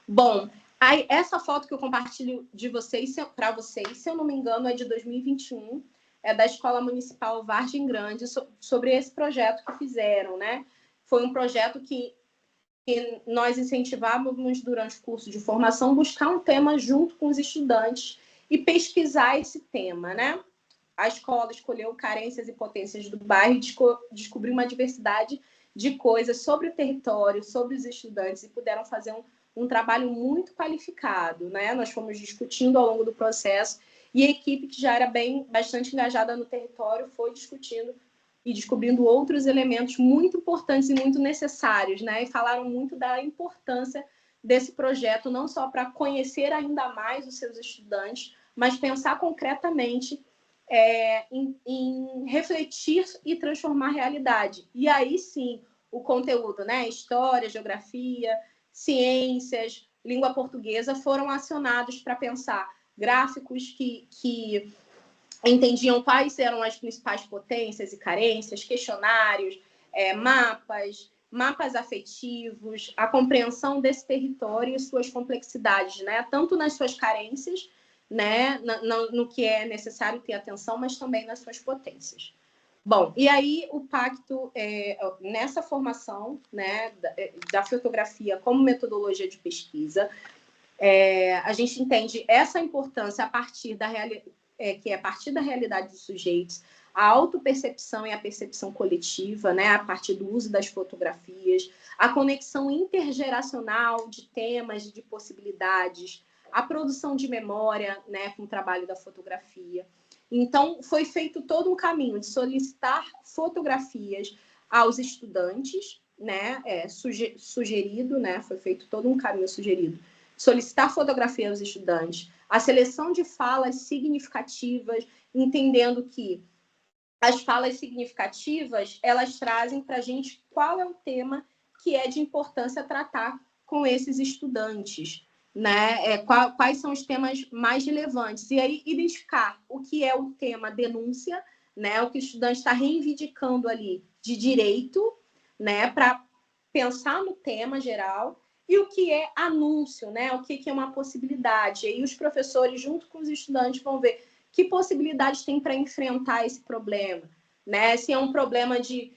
Bom, aí, essa foto que eu compartilho de vocês, para vocês, se eu não me engano, é de 2021, é da Escola Municipal Vargem Grande, sobre esse projeto que fizeram, né? Foi um projeto que nós incentivávamos durante o curso de formação buscar um tema junto com os estudantes e pesquisar esse tema, né? A escola escolheu carências e potências do bairro e descobriu uma diversidade de coisas sobre o território, sobre os estudantes, e puderam fazer um trabalho muito qualificado, né? Nós fomos discutindo ao longo do processo e a equipe que já era bastante engajada no território foi discutindo e descobrindo outros elementos muito importantes e muito necessários, né? E falaram muito da importância desse projeto, não só para conhecer ainda mais os seus estudantes, mas pensar concretamente em refletir e transformar a realidade. E aí sim, o conteúdo, né? História, geografia, ciências, língua portuguesa foram acionados para pensar gráficos que entendiam quais eram as principais potências e carências, questionários, mapas afetivos, a compreensão desse território e suas complexidades, né? Tanto nas suas carências, né? No que é necessário ter atenção, mas também nas suas potências. Bom, e aí o pacto, nessa formação, né, da fotografia como metodologia de pesquisa, a gente entende essa importância a partir da que é a partir da realidade dos sujeitos, a autopercepção e a percepção coletiva, né, a partir do uso das fotografias, a conexão intergeracional de temas, de possibilidades, a produção de memória, né, com o trabalho da fotografia. Então, foi feito todo um caminho de solicitar fotografias aos estudantes, né, sugerido, né, foi feito todo um caminho sugerido, solicitar fotografia aos estudantes, a seleção de falas significativas, entendendo que as falas significativas, elas trazem para a gente qual é o tema que é de importância tratar com esses estudantes, né? Quais são os temas mais relevantes. E aí, identificar o que é o tema denúncia, né? O que o estudante está reivindicando ali de direito, né? Para pensar no tema geral, e o que é anúncio, né? O que é uma possibilidade. E aí os professores, junto com os estudantes, vão ver que possibilidades tem para enfrentar esse problema, né? Se é um problema de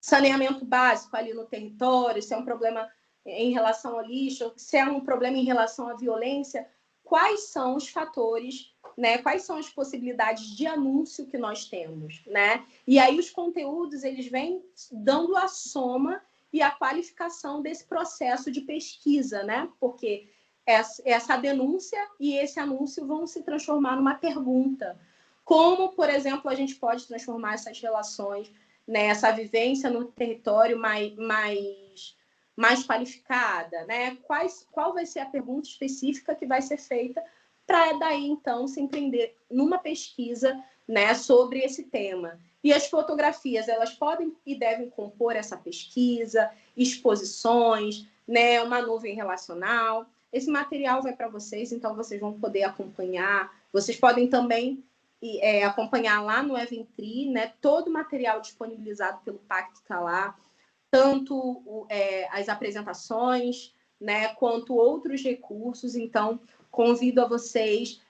saneamento básico ali no território, se é um problema em relação ao lixo, se é um problema em relação à violência, quais são os fatores, né? Quais são as possibilidades de anúncio que nós temos, né? E aí os conteúdos, eles vêm dando a soma e a qualificação desse processo de pesquisa, né? Porque essa denúncia e esse anúncio vão se transformar numa pergunta. Como, por exemplo, a gente pode transformar essas relações, né, essa vivência no território mais qualificada, né? Qual vai ser a pergunta específica que vai ser feita para daí, então, se empreender numa pesquisa, né, sobre esse tema. E as fotografias, elas podem e devem compor essa pesquisa, exposições, né, uma nuvem relacional. Esse material vai para vocês, então vocês vão poder acompanhar. Vocês podem também acompanhar lá no Eventri, né? Todo o material disponibilizado pelo Pacto está lá, tanto as apresentações, né, quanto outros recursos. Então, convido a vocês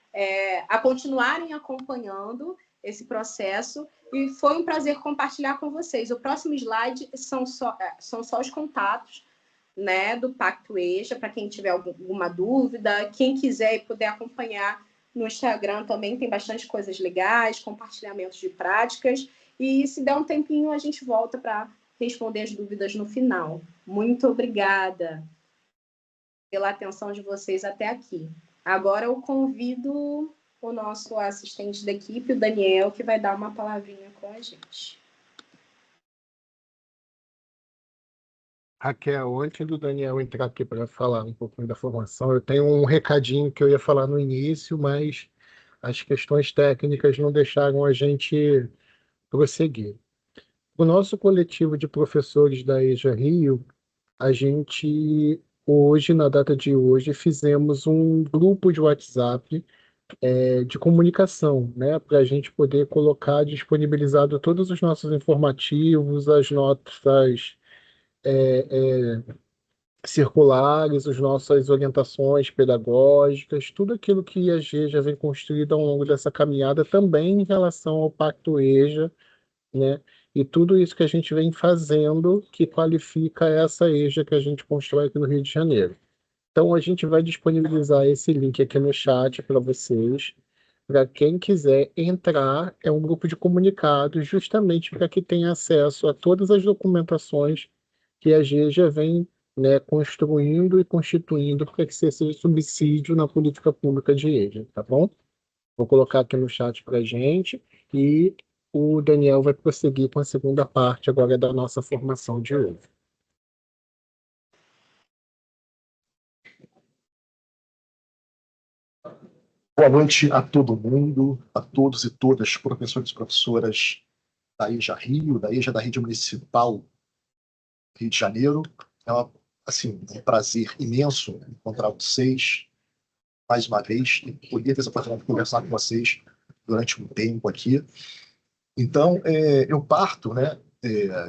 a continuarem acompanhando esse processo, e foi um prazer compartilhar com vocês. O próximo slide são só os contatos, né, do Pacto EJA, para quem tiver alguma dúvida, quem quiser e puder acompanhar no Instagram também tem bastante coisas legais, compartilhamentos de práticas, e se der um tempinho a gente volta para responder as dúvidas no final. Muito obrigada pela atenção de vocês até aqui. Agora eu convido o nosso assistente da equipe, o Daniel, que vai dar uma palavrinha com a gente. Raquel, antes do Daniel entrar aqui para falar um pouquinho da formação, eu tenho um recadinho que eu ia falar no início, mas as questões técnicas não deixaram a gente prosseguir. O nosso coletivo de professores da EJA Rio, a gente hoje, na data de hoje, fizemos um grupo de WhatsApp de comunicação, né, para a gente poder colocar disponibilizado todos os nossos informativos, as notas circulares, as nossas orientações pedagógicas, tudo aquilo que a GEJA vem construindo ao longo dessa caminhada, também em relação ao Pacto EJA, né? E tudo isso que a gente vem fazendo que qualifica essa EJA que a gente constrói aqui no Rio de Janeiro. Então, a gente vai disponibilizar esse link aqui no chat para vocês. Para quem quiser entrar, é um grupo de comunicados, justamente para que tenha acesso a todas as documentações que a GEJA vem, né, construindo e constituindo para que seja subsídio na política pública de EJA, tá bom? Vou colocar aqui no chat para a gente e o Daniel vai prosseguir com a segunda parte agora da nossa formação de hoje. Boa noite a todo mundo, a todos e todas, professores e professoras da EJA Rio, da EJA da Rede Municipal Rio de Janeiro. É um prazer imenso encontrar vocês mais uma vez e poder ter essa oportunidade de conversar com vocês durante um tempo aqui. Então, eu parto, né,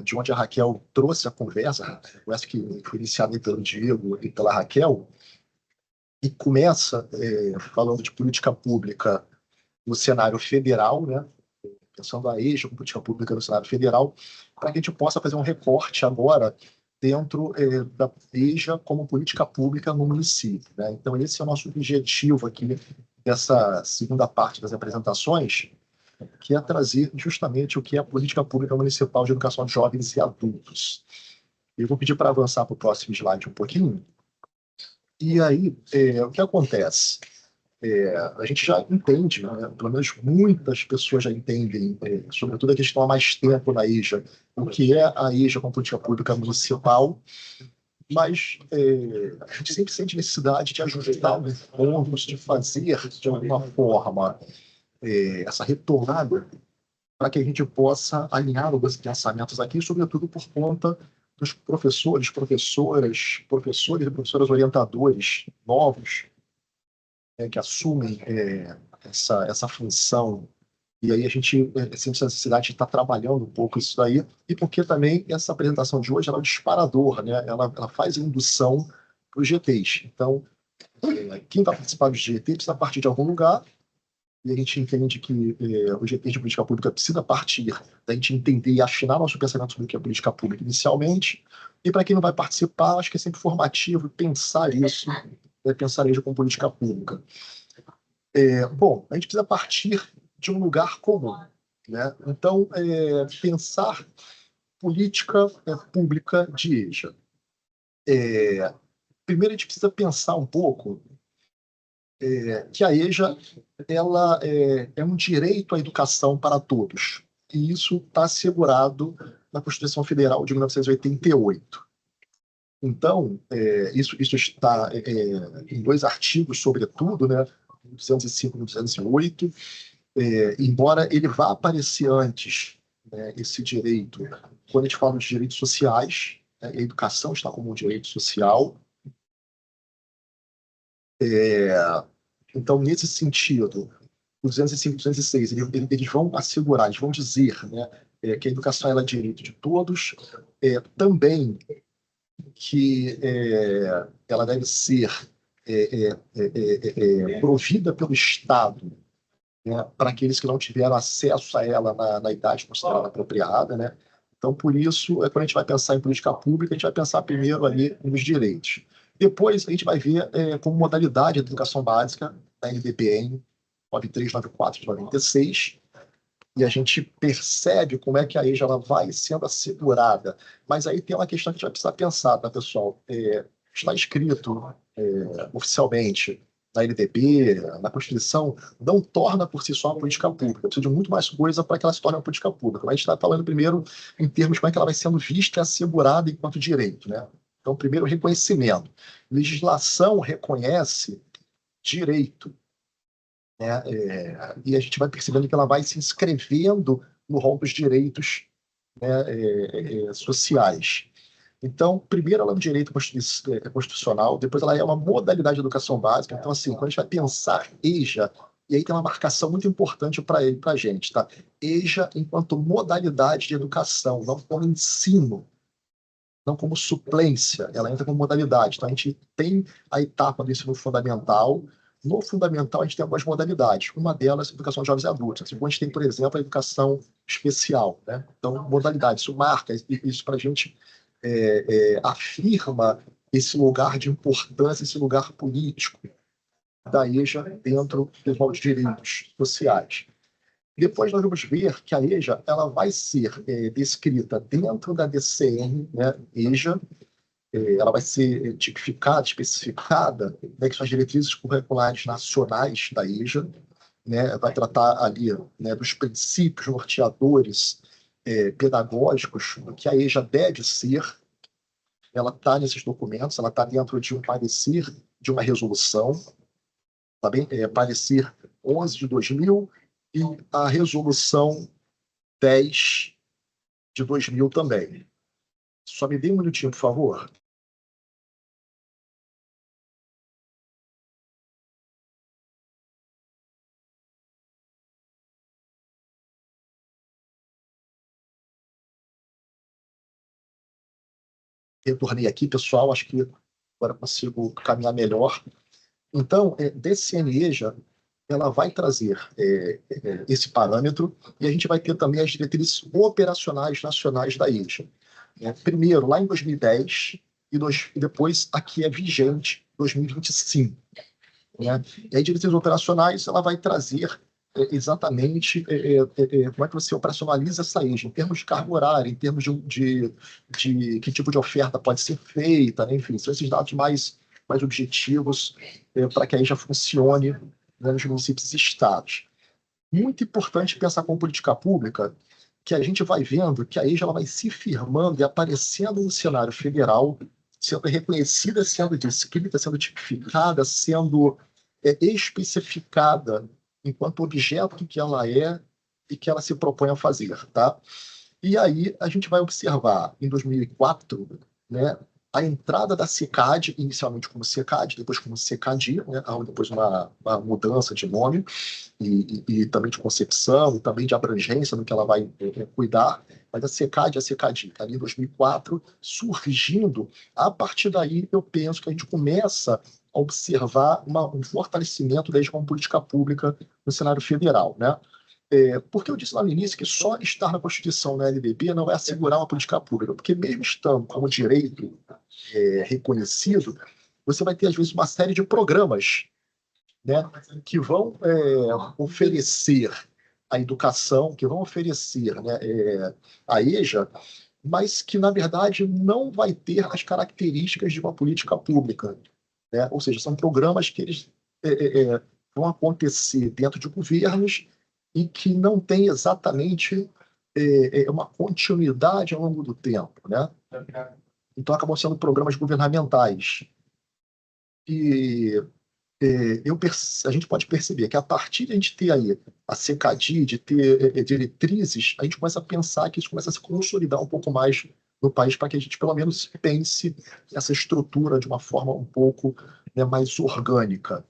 de onde a Raquel trouxe a conversa que foi iniciada pelo Diego e pela Raquel, e começa falando de política pública no cenário federal, né, pensando a EJA com política pública no cenário federal, para que a gente possa fazer um recorte agora dentro da EJA como política pública no município, né? Então, esse é o nosso objetivo aqui dessa segunda parte das apresentações, que é trazer justamente o que é a política pública municipal de educação de jovens e adultos. Eu vou pedir para avançar para o próximo slide um pouquinho. E aí, o que acontece? A gente já entende, né? Pelo menos muitas pessoas já entendem, sobretudo aqueles que estão há mais tempo na EJA, o que é a EJA como política pública municipal, mas a gente sempre sente necessidade de ajustar os pontos, de fazer, de alguma forma, essa retomada para que a gente possa alinhar alguns pensamentos aqui, sobretudo por conta dos professores, professoras e professoras orientadores novos, que assumem essa função. E aí a gente sente a necessidade de estar trabalhando um pouco isso daí, e porque também essa apresentação de hoje ela é um disparador, né? Ela faz indução para os GTs. Então, quem vai participar dos GT precisa partir de algum lugar, e a gente entende que o GT de política pública precisa partir da gente entender e afinar nosso pensamento sobre o que é política pública inicialmente, e para quem não vai participar, acho que é sempre formativo pensar isso, pensar isso com política pública. Bom, a gente precisa partir de um lugar comum, né? Então, pensar política pública de EJA. Primeiro, a gente precisa pensar um pouco que a EJA ela é um direito à educação para todos. E isso está assegurado na Constituição Federal de 1988. Então, isso está em dois artigos, sobretudo, né, 205 e 208, embora ele vá aparecer antes, né, esse direito, quando a gente fala de direitos sociais, né, a educação está como um direito social. Então, nesse sentido, os 205 e 206, eles vão assegurar, eles vão dizer, né, que a educação ela é direito de todos, também que ela deve ser provida pelo Estado, né, para aqueles que não tiveram acesso a ela na idade considerada apropriada, né? Então, por isso, quando a gente vai pensar em política pública, a gente vai pensar primeiro ali nos direitos. Depois, a gente vai ver como modalidade de educação básica, da NBPN 9394 de 96, e a gente percebe como é que a EJA ela vai sendo assegurada. Mas aí tem uma questão que a gente vai precisar pensar, tá, pessoal? Está escrito oficialmente na LDB, na Constituição, não torna por si só uma política pública. Precisa de muito mais coisa para que ela se torne uma política pública. Mas a gente está falando primeiro em termos de como é que ela vai sendo vista e assegurada enquanto direito, né? Então, primeiro, reconhecimento. Legislação reconhece direito, né? E a gente vai percebendo que ela vai se inscrevendo no rol dos direitos, né, sociais. Então, primeiro ela é um direito constitucional, depois ela é uma modalidade de educação básica. Então, assim, quando a gente vai pensar EJA, e aí tem uma marcação muito importante para a gente, tá? EJA enquanto modalidade de educação, não como ensino, não como suplência, ela entra como modalidade. Então, a gente tem a etapa do ensino fundamental. No fundamental, a gente tem algumas modalidades. Uma delas é a educação de jovens e adultos. Assim, a gente tem, por exemplo, a educação especial, né? Então, modalidade, isso marca, isso para a gente afirma esse lugar de importância, esse lugar político da EJA dentro dos nossos direitos sociais. Depois nós vamos ver que a EJA ela vai ser descrita dentro da DCM, né, EJA, ela vai ser tipificada, especificada, né, que são as diretrizes curriculares nacionais da EJA, né, vai tratar ali, né, dos princípios norteadores pedagógicos do que a EJA deve ser. Ela está nesses documentos, ela está dentro de um parecer de uma resolução, tá bem? Parecer 11 de 2000 e a resolução 10 de 2000 também. Só me dê um minutinho, por favor. Retornei aqui, pessoal, acho que agora consigo caminhar melhor. Então, DCN-EJA, ela vai trazer esse parâmetro e a gente vai ter também as diretrizes operacionais nacionais da EJA. Primeiro, lá em 2010, e depois aqui é vigente, 2025. Né? E aí, diretrizes operacionais, ela vai trazer exatamente como é que você operacionaliza essa EJA, em termos de carga horária, em termos de que tipo de oferta pode ser feita, né? Enfim, são esses dados mais objetivos para que a EJA funcione, né, nos municípios e estados. Muito importante pensar com política pública, que a gente vai vendo que a EJA ela vai se firmando e aparecendo no cenário federal, sendo reconhecida, sendo descrita, sendo tipificada, sendo especificada enquanto objeto que ela é e que ela se propõe a fazer, tá? E aí a gente vai observar, em 2004, né, a entrada da CECAD, inicialmente como CECAD, depois como CECADI, né, depois uma mudança de nome e também de concepção, e também de abrangência no que ela vai cuidar, mas a CECAD e a CECADI, tá ali em 2004, surgindo. A partir daí, eu penso que a gente começa a observar um fortalecimento da como política pública no cenário federal, né? Porque eu disse lá no início que só estar na Constituição, na LDB, não vai assegurar uma política pública, porque mesmo estando como direito reconhecido, você vai ter, às vezes, uma série de programas, né, que vão oferecer a educação, que vão oferecer, né, a EJA, mas que, na verdade, não vai ter as características de uma política pública. Né? Ou seja, são programas que eles vão acontecer dentro de governos e que não tem exatamente uma continuidade ao longo do tempo. Né? Então, acabam sendo programas governamentais. E a gente pode perceber que a partir de a gente ter aí a CECADI, de ter diretrizes, a gente começa a pensar que isso começa a se consolidar um pouco mais no país para que a gente pelo menos pense essa estrutura de uma forma um pouco, né, mais orgânica.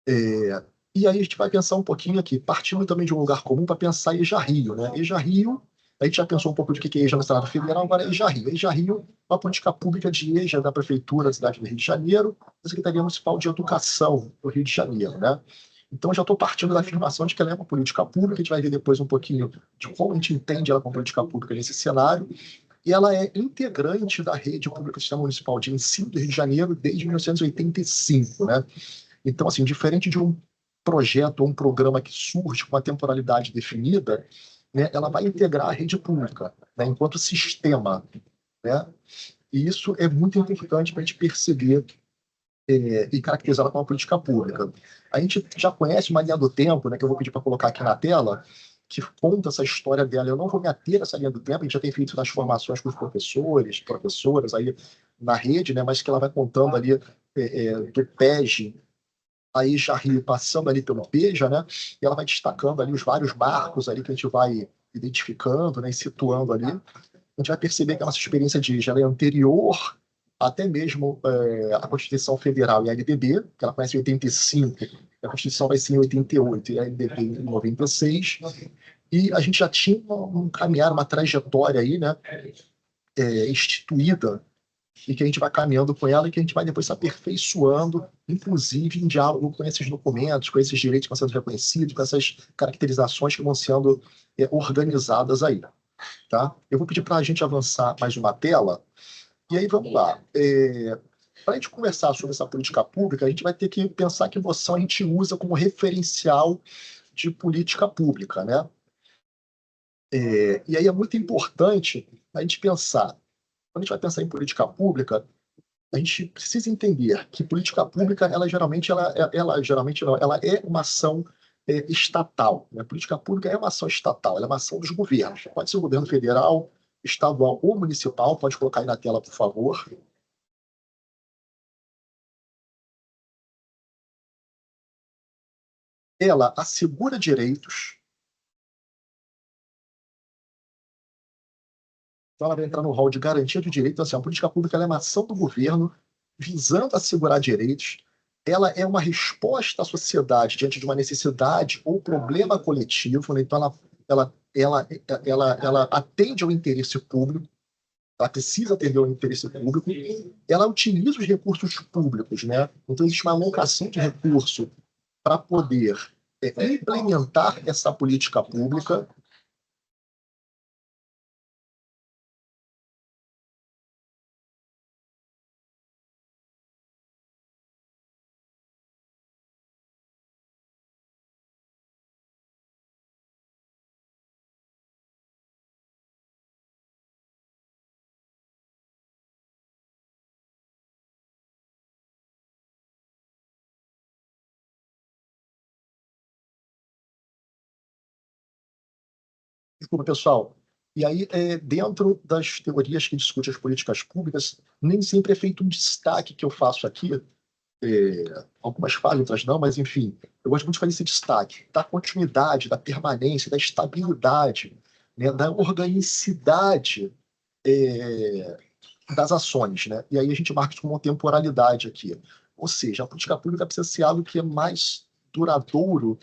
E aí a gente vai pensar um pouquinho aqui, partindo também de um lugar comum para pensar EJA Rio. Né? EJA Rio, a gente já pensou um pouco do que é EJA no Estado Federal, agora é EJA Rio. EJA Rio é uma política pública de EJA da Prefeitura da cidade do Rio de Janeiro, da Secretaria Municipal de Educação do Rio de Janeiro. Né? Então, eu já estou partindo da afirmação de que ela é uma política pública, a gente vai ver depois um pouquinho de como a gente entende ela como política pública nesse cenário, e ela é integrante da rede pública do Sistema Municipal de Ensino do Rio de Janeiro desde 1985. Né? Então, assim, diferente de um projeto ou um programa que surge com uma temporalidade definida, né, ela vai integrar a rede pública, né, enquanto sistema. Né? E isso é muito importante para a gente perceber e caracterizá-la como uma política pública. A gente já conhece uma linha do tempo, né, que eu vou pedir para colocar aqui na tela, que conta essa história dela. Eu não vou me ater a essa linha do tempo, a gente já tem feito nas formações com os professoras aí na rede, né, mas que ela vai contando ali do PEG, aí já passando ali pelo PEJA, né? E ela vai destacando ali os vários marcos ali que a gente vai identificando, né? E situando ali. a gente vai perceber que a nossa experiência de EJA ela é anterior até mesmo à Constituição Federal e a LDB, que ela começa em 85, a Constituição vai ser em 88 e a LDB em 96, e a gente já tinha um caminhar, uma trajetória aí, né, instituída, e que a gente vai caminhando com ela e que a gente vai depois se aperfeiçoando, inclusive em diálogo com esses documentos, com esses direitos que vão sendo reconhecidos, com essas caracterizações que vão sendo organizadas aí. Tá? Eu vou pedir para a gente avançar mais uma tela, e aí vamos lá. Para a gente conversar sobre essa política pública, a gente vai ter que pensar que emoção a gente usa como referencial de política pública, né? E aí é muito importante a gente pensar, quando a gente vai pensar em política pública, a gente precisa entender que política pública, ela geralmente não, ela é uma ação estatal. Né? Política pública é uma ação estatal, ela é uma ação dos governos. Pode ser o governo federal, estadual ou municipal, pode colocar aí na tela, por favor. Ela assegura direitos. Então, ela vai entrar no rol de garantia de direitos. Então, assim, a política pública ela é uma ação do governo visando assegurar direitos. Ela é uma resposta à sociedade diante de uma necessidade ou problema coletivo. Né? Então, ela atende ao interesse público. Ela precisa atender ao interesse público. Ela utiliza os recursos públicos. Né? Então, existe uma alocação de recurso para poder implementar essa política pública. Desculpa, pessoal. E aí, dentro das teorias que discutem as políticas públicas, nem sempre é feito um destaque que eu faço aqui. Algumas falham, outras não, mas enfim, eu gosto muito de fazer esse destaque da continuidade, da permanência, da estabilidade, né, da organicidade das ações. Né? E aí a gente marca isso como temporalidade aqui. Ou seja, a política pública precisa ser algo que é mais duradouro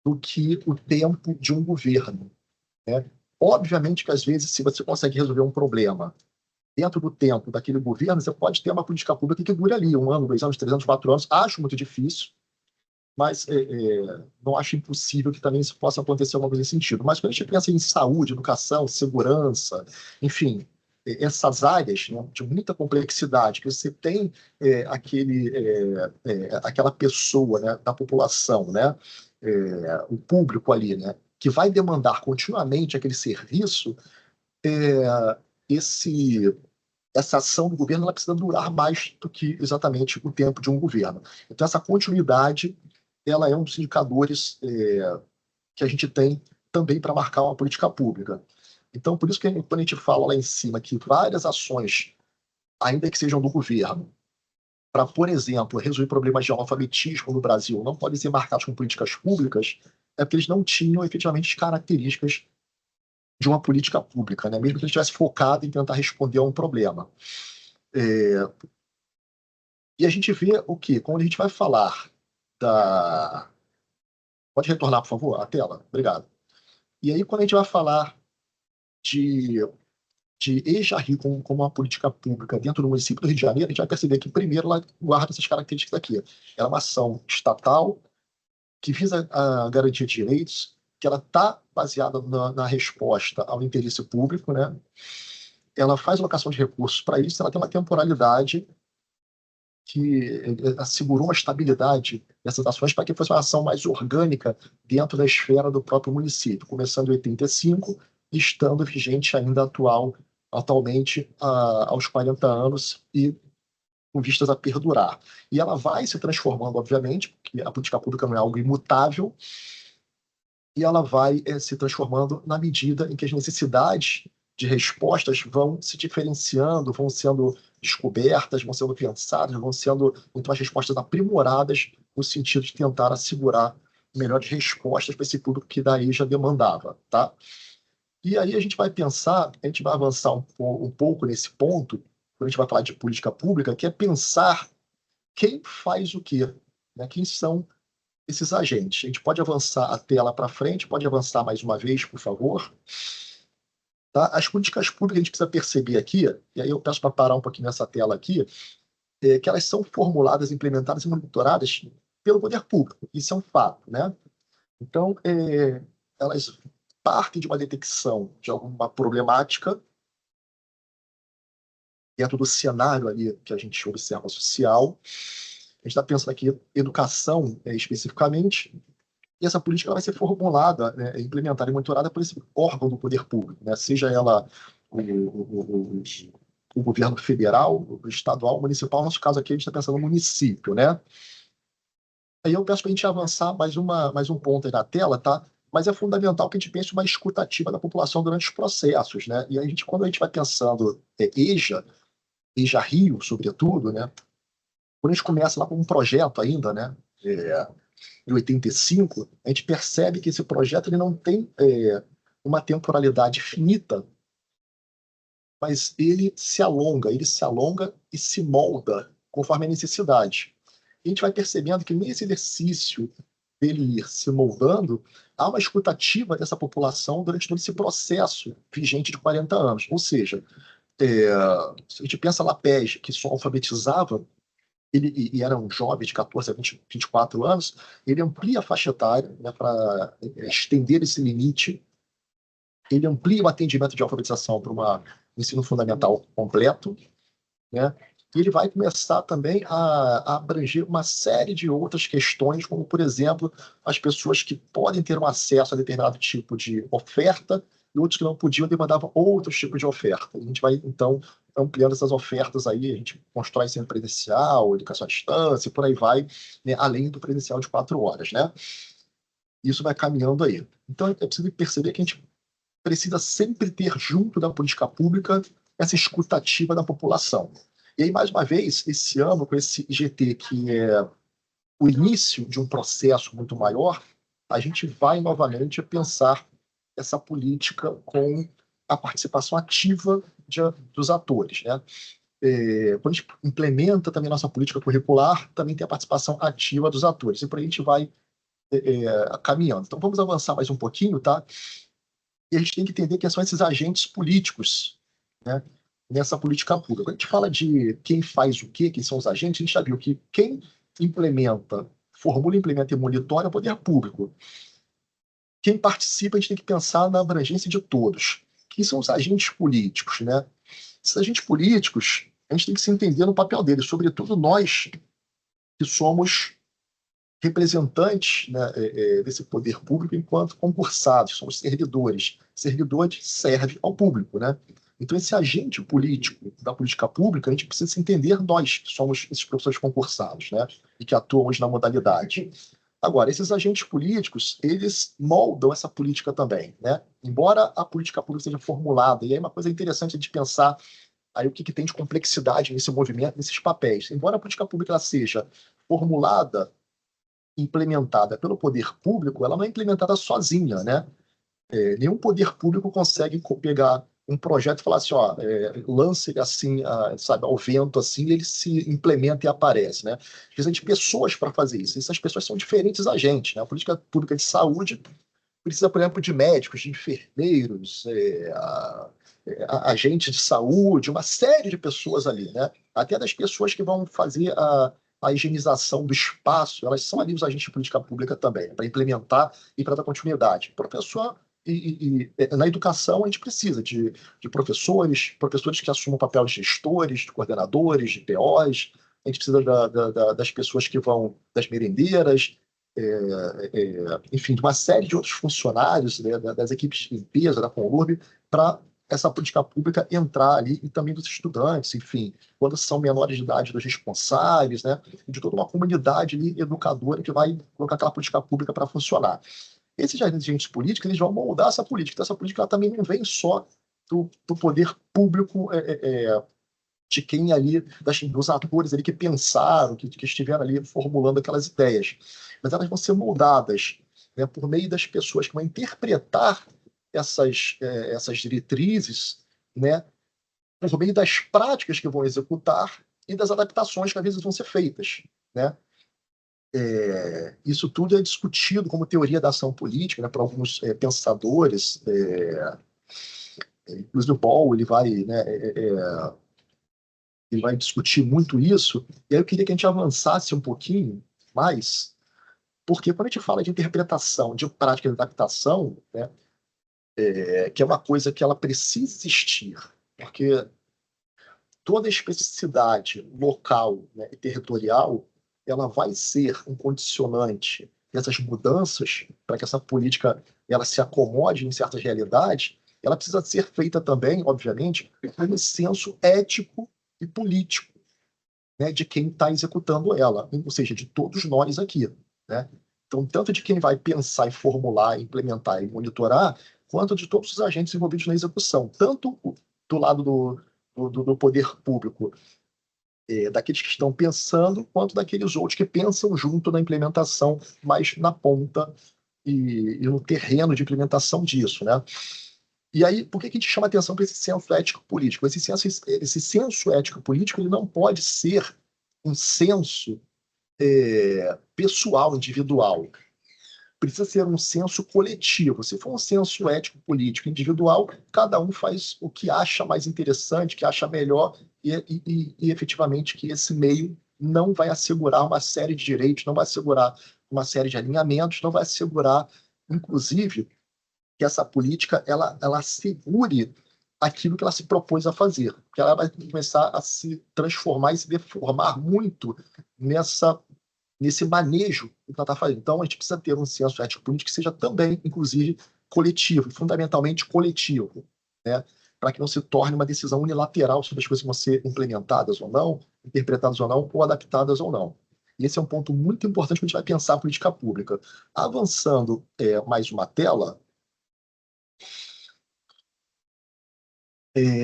do que o tempo de um governo. Né? Obviamente que, às vezes, se você consegue resolver um problema dentro do tempo daquele governo, você pode ter uma política pública que dure ali 1 ano, 2 anos, 3 anos, 4 anos. Acho muito difícil, mas não acho impossível que também isso possa acontecer alguma coisa nesse sentido. Mas quando a gente pensa em saúde, educação, segurança, enfim, essas áreas, né, de muita complexidade, que você tem aquela pessoa, né, da população, né, o público ali, né, que vai demandar continuamente aquele serviço, essa ação do governo ela precisa durar mais do que exatamente o tempo de um governo. Então, essa continuidade ela é um dos indicadores que a gente tem também para marcar uma política pública. Então, por isso que quando a gente fala lá em cima que várias ações, ainda que sejam do governo, para, por exemplo, resolver problemas de analfabetismo no Brasil, não podem ser marcados com políticas públicas, é porque eles não tinham efetivamente as características de uma política pública, né? Mesmo que ele estivesse focado em tentar responder a um problema. E a gente vê o quê? Quando a gente vai falar da... Pode retornar, por favor, a tela? Obrigado. E aí, quando a gente vai falar de EJA-RI como uma política pública dentro do município do Rio de Janeiro, a gente vai perceber que, primeiro, ela guarda essas características aqui. Ela é uma ação estatal que visa a garantia de direitos, que ela está baseada na resposta ao interesse público, né? Ela faz alocação de recursos para isso, ela tem uma temporalidade que assegurou uma estabilidade dessas ações para que fosse uma ação mais orgânica dentro da esfera do próprio município, começando em 85 e estando vigente ainda atualmente aos 40 anos e com vistas a perdurar. E ela vai se transformando, obviamente, porque a política pública não é algo imutável, e ela vai se transformando na medida em que as necessidades de respostas vão se diferenciando, vão sendo descobertas, vão sendo pensadas, vão sendo, então, as respostas aprimoradas no sentido de tentar assegurar melhores respostas para esse público que daí já demandava. Tá? E aí a gente vai pensar, a gente vai avançar um pouco nesse ponto, quando a gente vai falar de política pública, que é pensar quem faz o quê, né? Quem são esses agentes. A gente pode avançar a tela para frente, pode avançar mais uma vez, por favor. Tá? As políticas públicas a gente precisa perceber aqui, e aí eu peço para parar um pouquinho nessa tela aqui, que elas são formuladas, implementadas e monitoradas pelo poder público. Isso é um fato, né? Então, elas partem de uma detecção de alguma problemática dentro do cenário ali que a gente observa social. A gente está pensando aqui em educação especificamente, e essa política ela vai ser formulada, né, implementada e monitorada por esse órgão do poder público, né, seja ela o governo federal, o estadual, o municipal. No nosso caso aqui, a gente está pensando no município, né? Aí eu peço para a gente avançar mais um ponto aí na tela, tá? Mas é fundamental que a gente pense uma escuta ativa da população durante os processos, né? E a gente, quando a gente vai pensando EJA Rio, sobretudo, né? Quando a gente começa lá com um projeto ainda, né? Em 85, a gente percebe que esse projeto ele não tem uma temporalidade finita, mas ele se alonga e se molda conforme a necessidade. E a gente vai percebendo que nesse exercício dele ir se moldando, há uma escutativa dessa população durante todo esse processo vigente de 40 anos. Ou seja, se a gente pensa lá PES, que só alfabetizava, e era um jovem de 14 a 24 anos, ele amplia a faixa etária, né, para estender esse limite, ele amplia o atendimento de alfabetização para um ensino fundamental completo, né? E ele vai começar também a abranger uma série de outras questões, como, por exemplo, as pessoas que podem ter um acesso a determinado tipo de oferta e outros que não podiam demandavam outros tipos de oferta. A gente vai, então, ampliando essas ofertas aí, a gente constrói ensino presencial, educação à distância, e por aí vai, né, além do presencial de 4 horas, né? Isso vai caminhando aí. Então, é preciso perceber que a gente precisa sempre ter junto da política pública essa escutativa da população. E aí, mais uma vez, esse ano, com esse IGT, que é o início de um processo muito maior, a gente vai novamente pensar essa política com a participação ativa dos atores, né? Quando a gente implementa também a nossa política curricular, também tem a participação ativa dos atores. E por aí a gente vai caminhando. Então, vamos avançar mais um pouquinho, tá? E a gente tem que entender quem são esses agentes políticos, né, nessa política pública. Quando a gente fala de quem faz o quê, quem são os agentes, a gente já viu que quem formula, implementa e monitora é o poder público. Quem participa, a gente tem que pensar na abrangência de todos. Quem são os agentes políticos, né? Esses agentes políticos, a gente tem que se entender no papel deles, sobretudo nós que somos representantes, né, desse poder público enquanto concursados, somos servidores. Servidores serve ao público, né? Então, esse agente político da política pública, a gente precisa se entender nós, que somos esses professores concursados, né? E que atuam hoje na modalidade. Agora, esses agentes políticos, eles moldam essa política também, né? Embora a política pública seja formulada, e aí uma coisa interessante de pensar aí o que tem de complexidade nesse movimento, nesses papéis. Embora a política pública ela seja formulada, implementada pelo poder público, ela não é implementada sozinha, né? Nenhum poder público consegue pegar um projeto e falar assim, ó, lance ele assim, sabe, ao vento assim, e ele se implementa e aparece, né? Precisa de pessoas para fazer isso. Essas pessoas são diferentes agentes, né? A política pública de saúde precisa, por exemplo, de médicos, de enfermeiros, agentes de saúde, uma série de pessoas ali, né? Até das pessoas que vão fazer a higienização do espaço, elas são ali os agentes de política pública também, para implementar e para dar continuidade. Professor, na educação a gente precisa de professores que assumam o papel de gestores, de coordenadores, de POs, a gente precisa das pessoas que vão, das merendeiras, enfim, de uma série de outros funcionários, né, das equipes de limpeza, da Conlurb, para essa política pública entrar ali, e também dos estudantes, enfim, quando são menores de idade, dos responsáveis, né, de toda uma comunidade ali, educadora que vai colocar aquela política pública para funcionar. Esses agentes políticos, eles vão moldar essa política. Então, essa política ela também não vem só do poder público, de quem ali, dos atores ali que pensaram, que estiveram ali formulando aquelas ideias. Mas elas vão ser moldadas, né, por meio das pessoas que vão interpretar essas diretrizes, né, por meio das práticas que vão executar e das adaptações que às vezes vão ser feitas, né? Isso tudo é discutido como teoria da ação política, né, por alguns pensadores. Inclusive o Ball, ele vai discutir muito isso. E aí eu queria que a gente avançasse um pouquinho mais, porque quando a gente fala de interpretação, de prática de adaptação, né, que é uma coisa que ela precisa existir, porque toda especificidade local, né, e territorial, ela vai ser um condicionante dessas mudanças para que essa política ela se acomode em certas realidades. Ela precisa ser feita também, obviamente, com um senso ético e político, né, de quem está executando ela, ou seja, de todos nós aqui, né? Então, tanto de quem vai pensar e formular, implementar e monitorar, quanto de todos os agentes envolvidos na execução, tanto do lado do poder público, daqueles que estão pensando, quanto daqueles outros que pensam junto na implementação, mas na ponta e no terreno de implementação disso, né? E aí, por que a gente chama atenção para esse senso ético-político? Esse senso ético-político ele não pode ser um senso pessoal, individual. Precisa ser um senso coletivo. Se for um senso ético-político individual, cada um faz o que acha mais interessante, que acha melhor, e efetivamente que esse meio não vai assegurar uma série de direitos, não vai assegurar uma série de alinhamentos, não vai assegurar, inclusive, que essa política ela assegure aquilo que ela se propôs a fazer. Porque ela vai começar a se transformar e se deformar muito nesse manejo que ela está fazendo. Então, a gente precisa ter um senso ético-político que seja também, inclusive, coletivo, fundamentalmente coletivo, né? Para que não se torne uma decisão unilateral sobre as coisas que vão ser implementadas ou não, interpretadas ou não, ou adaptadas ou não. E esse é um ponto muito importante quando a gente vai pensar a política pública. Avançando mais uma tela,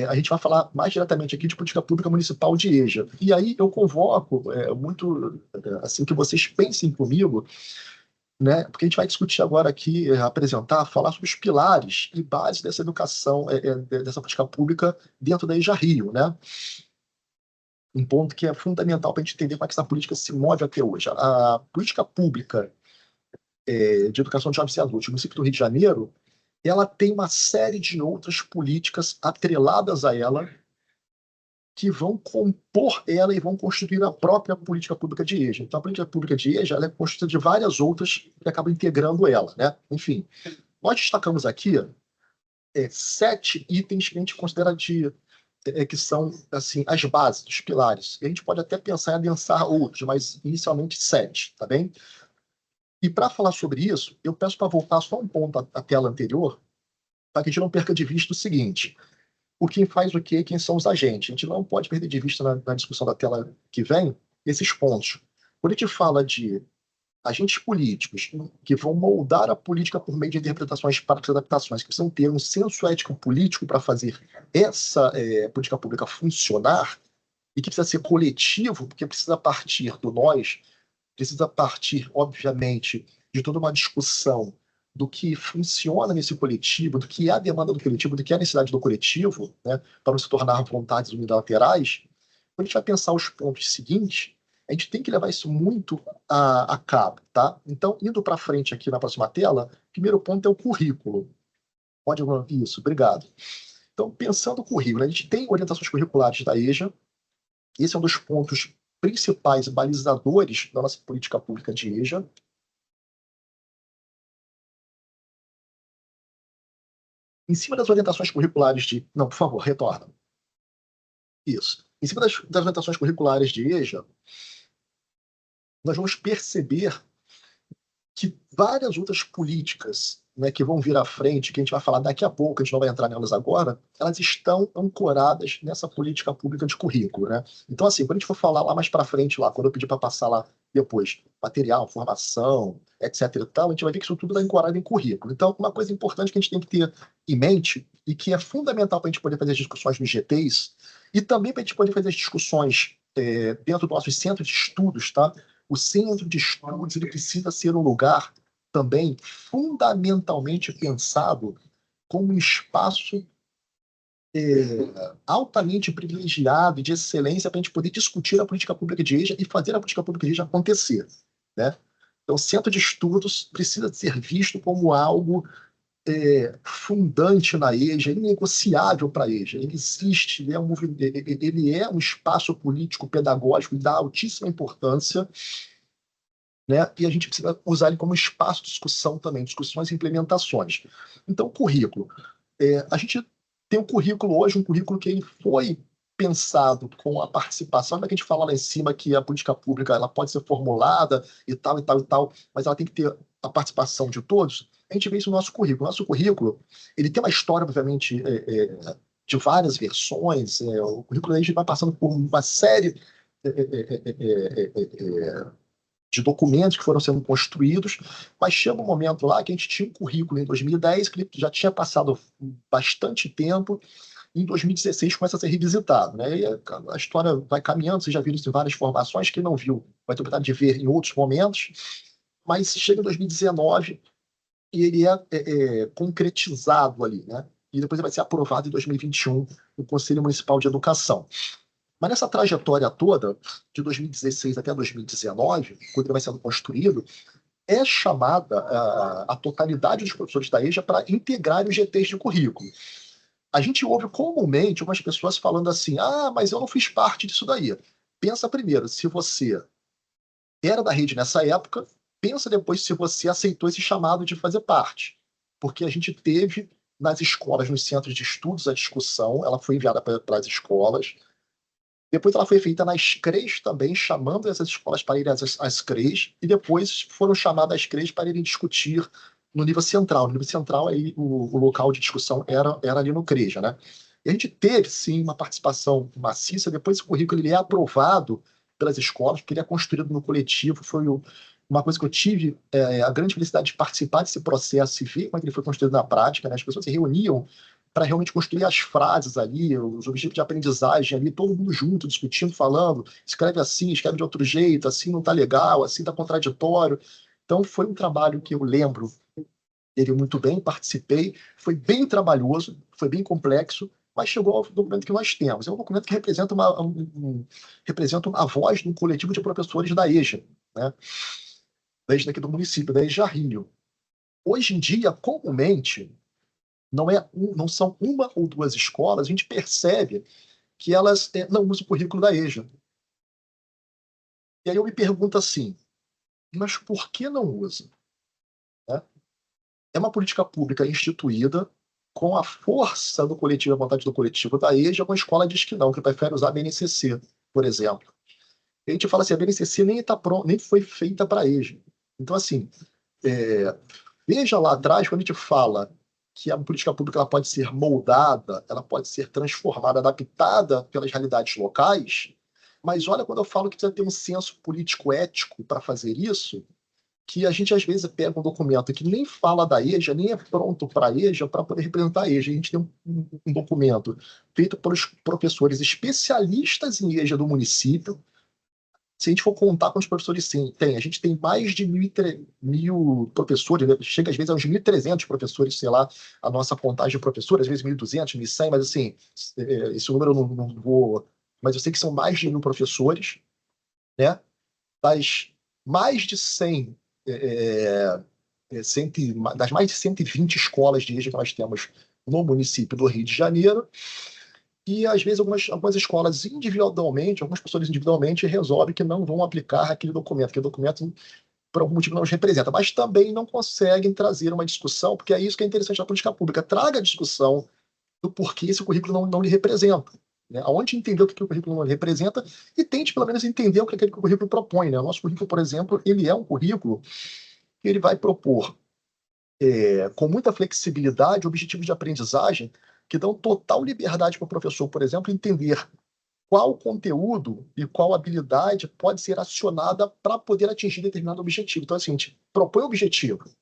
a gente vai falar mais diretamente aqui de política pública municipal de EJA. E aí eu convoco muito assim que vocês pensem comigo, né? Porque a gente vai discutir agora aqui, apresentar, falar sobre os pilares e bases dessa educação, dessa política pública dentro da EJA Rio, né? Um ponto que é fundamental para a gente entender como é que essa política se move até hoje. A política pública de educação de jovens e adultos no município do Rio de Janeiro, ela tem uma série de outras políticas atreladas a ela que vão compor ela e vão constituir a própria política pública de EJA. Então, a política pública de EJA ela é constituída de várias outras que acabam integrando ela, né? Enfim, nós destacamos aqui 7 itens que a gente considera que são assim as bases, os pilares. E a gente pode até pensar em adensar outros, mas inicialmente 7, tá bem? E para falar sobre isso, eu peço para voltar só um ponto à tela anterior, para que a gente não perca de vista o seguinte: o quem faz o quê, quem são os agentes. A gente não pode perder de vista na discussão da tela que vem esses pontos. Quando a gente fala de agentes políticos que vão moldar a política por meio de interpretações, práticas e adaptações, que precisam ter um senso ético político para fazer essa política pública funcionar, e que precisa ser coletivo, porque precisa partir do nós, precisa partir, obviamente, de toda uma discussão do que funciona nesse coletivo, do que é a demanda do coletivo, do que é a necessidade do coletivo, né, para não se tornar vontades unilaterais. Quando a gente vai pensar os pontos seguintes, a gente tem que levar isso muito a cabo, tá? Então, indo para frente aqui na próxima tela, o primeiro ponto é o currículo. Pode isso, obrigado. Então, pensando o currículo, a gente tem orientações curriculares da EJA. Esse é um dos pontos principais balizadores da nossa política pública de EJA. Em cima das orientações curriculares de... Não, por favor, retorna. Isso. Em cima das orientações curriculares de EJA, nós vamos perceber que várias outras políticas, né, que vão vir à frente, que a gente vai falar daqui a pouco, a gente não vai entrar nelas agora, elas estão ancoradas nessa política pública de currículo, né? Então, assim, quando a gente for falar lá mais para frente, lá, quando eu pedir para passar lá depois, material, formação, etc e tal, a gente vai ver que isso tudo está ancorado em currículo. Então, uma coisa importante que a gente tem que ter em mente e que é fundamental para a gente poder fazer as discussões nos GTs e também para a gente poder fazer as discussões dentro do nosso centro de estudos, tá? O centro de estudos ele precisa ser um lugar também fundamentalmente pensado como um espaço altamente privilegiado e de excelência para a gente poder discutir a política pública de EJA e fazer a política pública de EJA acontecer, né? Então, o centro de estudos precisa ser visto como algo fundante na EJA, inegociável para a EJA. Ele existe, ele é um espaço político pedagógico de altíssima importância, né? E a gente precisa usar ele como espaço de discussão também, discussões e implementações. Então, o currículo. A gente tem um currículo hoje, um currículo que ele foi pensado com a participação, não é que a gente fala lá em cima que a política pública ela pode ser formulada e tal, e tal, e tal, mas ela tem que ter a participação de todos. A gente vê isso no nosso currículo. Nosso currículo, ele tem uma história, obviamente, de várias versões. O currículo a gente vai passando por uma série de documentos que foram sendo construídos, mas chega um momento lá que a gente tinha um currículo em 2010, que ele já tinha passado bastante tempo, e em 2016 começa a ser revisitado, né? E a história vai caminhando, vocês já viram isso em várias formações, quem não viu vai ter oportunidade de ver em outros momentos, mas chega em 2019 e ele é concretizado ali, né? E depois ele vai ser aprovado em 2021 no Conselho Municipal de Educação. Mas nessa trajetória toda, de 2016 até 2019, quando ele vai sendo construído, é chamada a totalidade dos professores da EJA para integrar os GTs de currículo. A gente ouve comumente algumas pessoas falando assim, mas eu não fiz parte disso daí. Pensa primeiro, se você era da rede nessa época, pensa depois se você aceitou esse chamado de fazer parte. Porque a gente teve nas escolas, nos centros de estudos, a discussão, ela foi enviada para as escolas. Depois ela foi feita nas CREs também, chamando essas escolas para irem às CREs, e depois foram chamadas as CREs para irem discutir no nível central. No nível central, aí, o local de discussão era ali no CREJA, né? E a gente teve, sim, uma participação maciça. Depois esse currículo ele é aprovado pelas escolas, porque ele é construído no coletivo. Foi uma coisa que eu tive a grande felicidade de participar desse processo e ver como é que ele foi construído na prática, né? As pessoas se reuniam para realmente construir as frases ali, os objetivos de aprendizagem ali, todo mundo junto, discutindo, falando, escreve assim, escreve de outro jeito, assim não tá legal, assim tá contraditório. Então foi um trabalho que eu lembro dele muito bem, participei, foi bem trabalhoso, foi bem complexo, mas chegou ao documento que nós temos. É um documento que representa representa a voz de um coletivo de professores da EJA, né? Desde aqui do município, da EJA Rio. Hoje em dia, comumente, não são uma ou duas escolas, a gente percebe que elas não usam o currículo da EJA. E aí eu me pergunto assim, mas por que não usa? Né? É uma política pública instituída com a força do coletivo, a vontade do coletivo da EJA, uma escola diz que não, que prefere usar a BNCC, por exemplo. E a gente fala assim, a BNCC nem foi feita para a EJA. Então, assim, veja lá atrás, quando a gente fala que a política pública ela pode ser moldada, ela pode ser transformada, adaptada pelas realidades locais, mas olha quando eu falo que precisa ter um senso político-ético para fazer isso, que a gente às vezes pega um documento que nem fala da EJA, nem é pronto para a EJA, para poder representar a EJA. A gente tem um documento feito pelos professores especialistas em EJA do município. Se a gente for contar quantos professores tem, a gente tem mais de 1.000 professores, né? Chega às vezes a uns 1.300 professores, sei lá, a nossa contagem de professores, às vezes 1.200, 1.100, mas assim, esse número eu não vou... Mas eu sei que são mais de 1.000 professores, né? Das mais de 100, das mais de 120 escolas de EJA que nós temos no município do Rio de Janeiro, e às vezes algumas escolas individualmente, algumas pessoas individualmente resolvem que não vão aplicar aquele documento por algum motivo não os representa, mas também não conseguem trazer uma discussão, porque é isso que é interessante na política pública, traga a discussão do porquê esse currículo não lhe representa, né? Aonde entender o que o currículo não lhe representa e tente pelo menos entender o que aquele currículo propõe, né? O nosso currículo, por exemplo, ele é um currículo que ele vai propor com muita flexibilidade objetivos de aprendizagem que dão total liberdade para o professor, por exemplo, entender qual conteúdo e qual habilidade pode ser acionada para poder atingir determinado objetivo. Então, assim, a gente propõe o objetivo.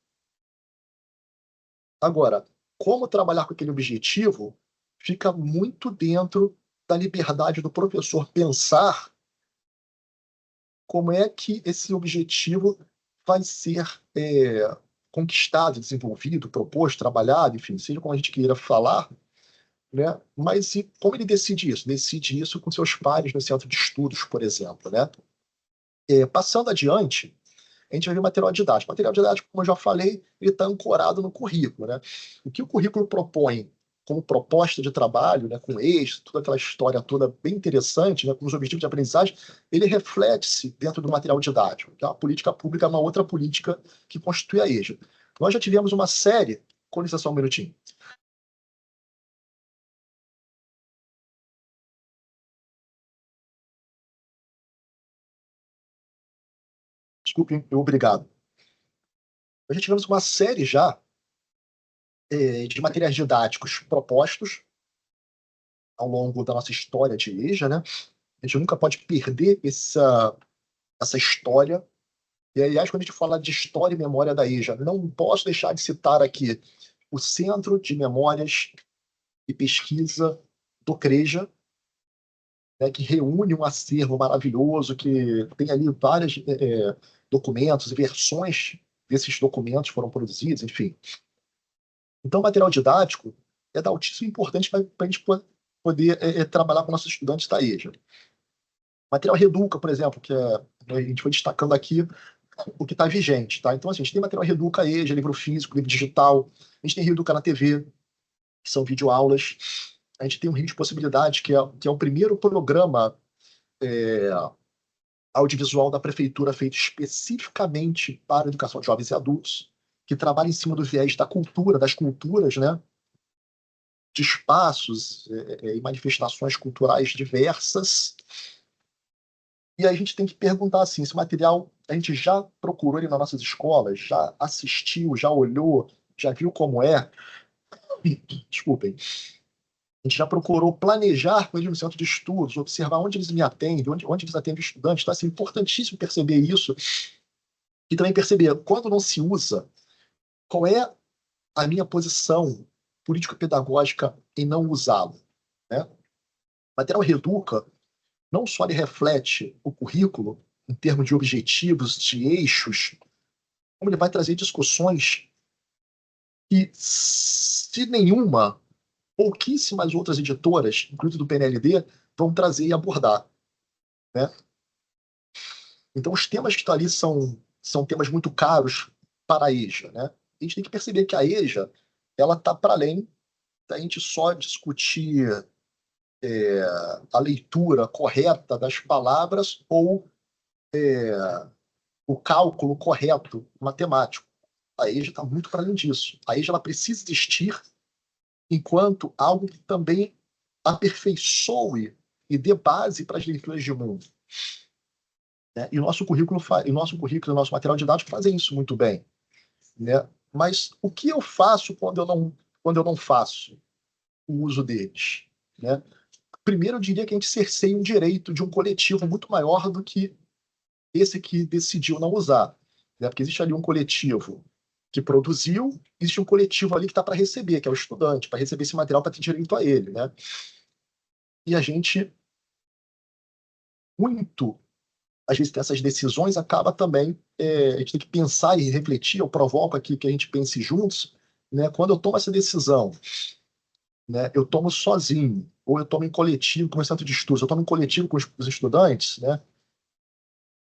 Agora, como trabalhar com aquele objetivo fica muito dentro da liberdade do professor pensar como é que esse objetivo vai ser conquistado, desenvolvido, proposto, trabalhado, enfim, seja como a gente queira falar, né? Mas e como ele decide isso? Decide isso com seus pares no centro de estudos, por exemplo, né? Passando adiante, a gente vai ver material didático. Material didático, como eu já falei, ele está ancorado no currículo, né? O que o currículo propõe como proposta de trabalho, né, com eixo, toda aquela história toda bem interessante, né, com os objetivos de aprendizagem, ele reflete-se dentro do material didático, que é uma política pública, uma outra política que constitui a EJA. Nós já tivemos uma série, com licença só um minutinho. Desculpem, obrigado. Nós já tivemos uma série já de materiais didáticos propostos ao longo da nossa história de EJA, né? A gente nunca pode perder essa história. E, aliás, quando a gente fala de história e memória da EJA, não posso deixar de citar aqui o Centro de Memórias e Pesquisa do CREJA, né, que reúne um acervo maravilhoso, que tem ali vários documentos e versões desses documentos foram produzidos, enfim. Então, o material didático é da altíssima importância para a gente poder trabalhar com nossos estudantes da EJA. Material Reduca, por exemplo, que a gente foi destacando aqui o que está vigente, tá? Então, assim, a gente tem material Reduca EJA, livro físico, livro digital, a gente tem Reduca na TV, que são videoaulas, a gente tem um Rio de Possibilidade, que é o primeiro programa audiovisual da prefeitura feito especificamente para a educação de jovens e adultos, que trabalha em cima do viés da cultura, das culturas, né? De espaços e manifestações culturais diversas. E aí a gente tem que perguntar assim, esse material a gente já procurou ele nas nossas escolas, já assistiu, já olhou, já viu como é? Desculpem. A gente já procurou planejar com eles no centro de estudos, observar onde eles me atendem, onde eles atendem estudantes. Então, assim, é importantíssimo perceber isso e também perceber, quando não se usa, qual é a minha posição político-pedagógica em não usá-lo, né? O material Reduca não só ele reflete o currículo em termos de objetivos, de eixos, como ele vai trazer discussões que, se nenhuma, pouquíssimas outras editoras, inclusive do PNLD, vão trazer e abordar, né? Então, os temas que estão ali são temas muito caros para a EJA, né? A gente tem que perceber que a EJA ela está para além da gente só discutir a leitura correta das palavras ou o cálculo correto matemático. A EJA está muito para além disso. A EJA ela precisa existir enquanto algo que também aperfeiçoe e dê base para as leituras de mundo. Né? E o nosso currículo, o nosso material didático fazem isso muito bem. Né? Mas o que eu faço quando eu não faço o uso deles? Né? Primeiro, eu diria que a gente cerceia um direito de um coletivo muito maior do que esse que decidiu não usar. Né? Porque existe ali um coletivo que produziu, existe um coletivo ali que está para receber, que é o estudante, para receber esse material para ter direito a ele. Né? E a gente, muito, às vezes, essas decisões acaba também, a gente tem que pensar e refletir, eu provoco aqui que a gente pense juntos, né? Quando eu tomo essa decisão, né, eu tomo sozinho, ou eu tomo em coletivo com o centro de estudos, eu tomo em coletivo com os estudantes, né?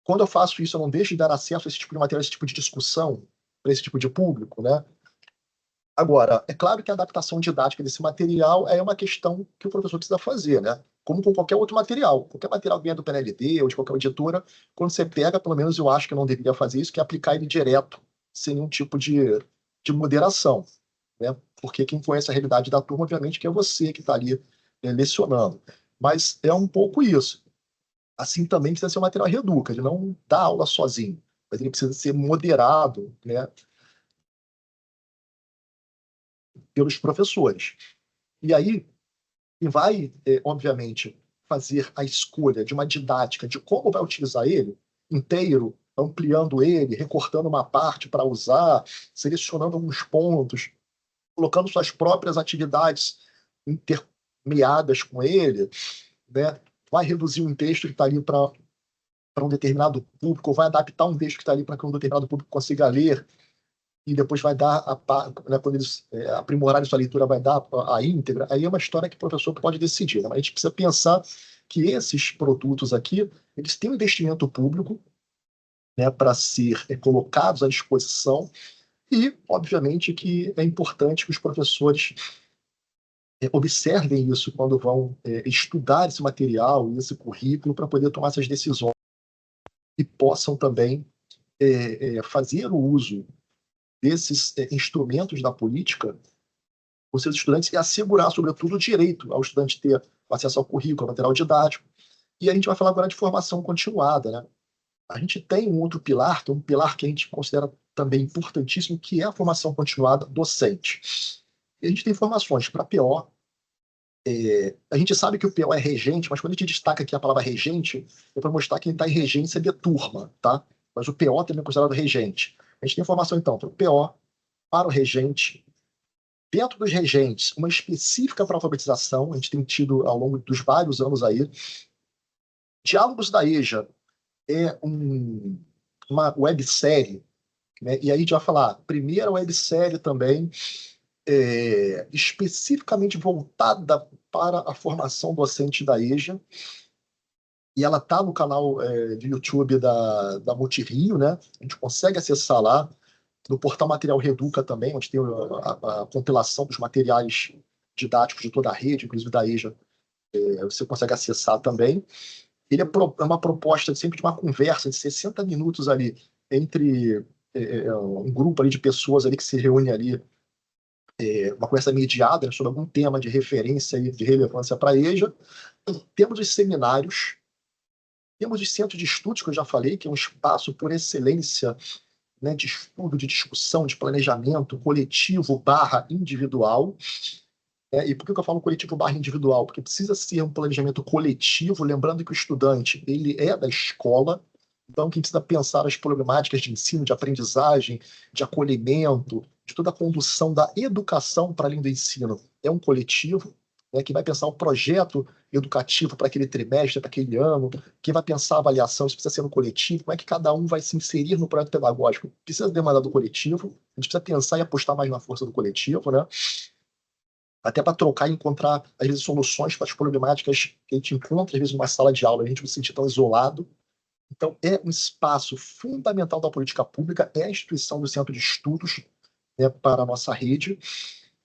Quando eu faço isso, eu não deixo de dar acesso a esse tipo de material, a esse tipo de discussão, para esse tipo de público, né? Agora, é claro que a adaptação didática desse material é uma questão que o professor precisa fazer, né? Como com qualquer outro material. Qualquer material que venha do PNLD ou de qualquer editora, quando você pega, pelo menos eu acho que eu não deveria fazer isso, que é aplicar ele direto, sem nenhum tipo de moderação, né? Porque quem conhece a realidade da turma, obviamente, que é você que está ali lecionando. Mas é um pouco isso. Assim também precisa ser um material Reduca, ele não dá aula sozinho, mas ele precisa ser moderado, né, pelos professores. E aí, e vai, obviamente, fazer a escolha de uma didática de como vai utilizar ele inteiro, ampliando ele, recortando uma parte para usar, selecionando alguns pontos, colocando suas próprias atividades intermeadas com ele, né? Vai reduzir um texto que está ali para um determinado público, ou vai adaptar um texto que está ali para que um determinado público consiga ler. e depois vai dar, né, quando eles aprimorarem sua leitura, vai dar a íntegra, aí é uma história que o professor pode decidir, né? Mas a gente precisa pensar que esses produtos aqui, eles têm um investimento público, né, para ser colocados à disposição, e, obviamente, que é importante que os professores observem isso quando vão estudar esse material, esse currículo, para poder tomar essas decisões e possam também fazer o uso desses instrumentos da política com seus estudantes e assegurar, sobretudo, o direito ao estudante ter acesso ao currículo, ao material didático. E a gente vai falar agora de formação continuada, né? A gente tem um outro pilar, que é um pilar que a gente considera também importantíssimo, que é a formação continuada docente. E a gente tem formações para PO. A gente sabe que o PO é regente, mas quando a gente destaca aqui a palavra regente, é para mostrar que ele está em regência de turma, tá? Mas o PO também é considerado regente. A gente tem formação, então, para o PO, para o regente. Dentro dos regentes, uma específica para alfabetização, a gente tem tido ao longo dos vários anos aí. Diálogos da EJA é uma websérie, né? E aí a gente vai falar, primeira websérie também, especificamente voltada para a formação docente da EJA, e ela está no canal de YouTube da Multirio, né? A gente consegue acessar lá, no portal Material Reduca também, onde tem a compilação dos materiais didáticos de toda a rede, inclusive da EJA, você consegue acessar também. Ele é uma proposta sempre de uma conversa de 60 minutos ali entre um grupo ali de pessoas ali que se reúne ali, uma conversa mediada, né, sobre algum tema de referência e de relevância para a EJA. Temos os seminários, temos os centros de estudos, que eu já falei, que é um espaço por excelência, né, de estudo, de discussão, de planejamento coletivo / individual. E por que eu falo coletivo / individual? Porque precisa ser um planejamento coletivo, lembrando que o estudante ele é da escola, então quem precisa pensar as problemáticas de ensino, de aprendizagem, de acolhimento, de toda a condução da educação para além do ensino, é um coletivo, né, que vai pensar o projeto educativo para aquele trimestre, para aquele ano, quem vai pensar a avaliação, isso precisa ser um coletivo, como é que cada um vai se inserir no projeto pedagógico, precisa demandar do coletivo, a gente precisa pensar e apostar mais na força do coletivo, né? Até para trocar e encontrar, às vezes, soluções para as problemáticas que a gente encontra, às vezes, numa sala de aula, a gente não se sentir tão isolado. Então, é um espaço fundamental da política pública, é a instituição do centro de estudos, né, para a nossa rede.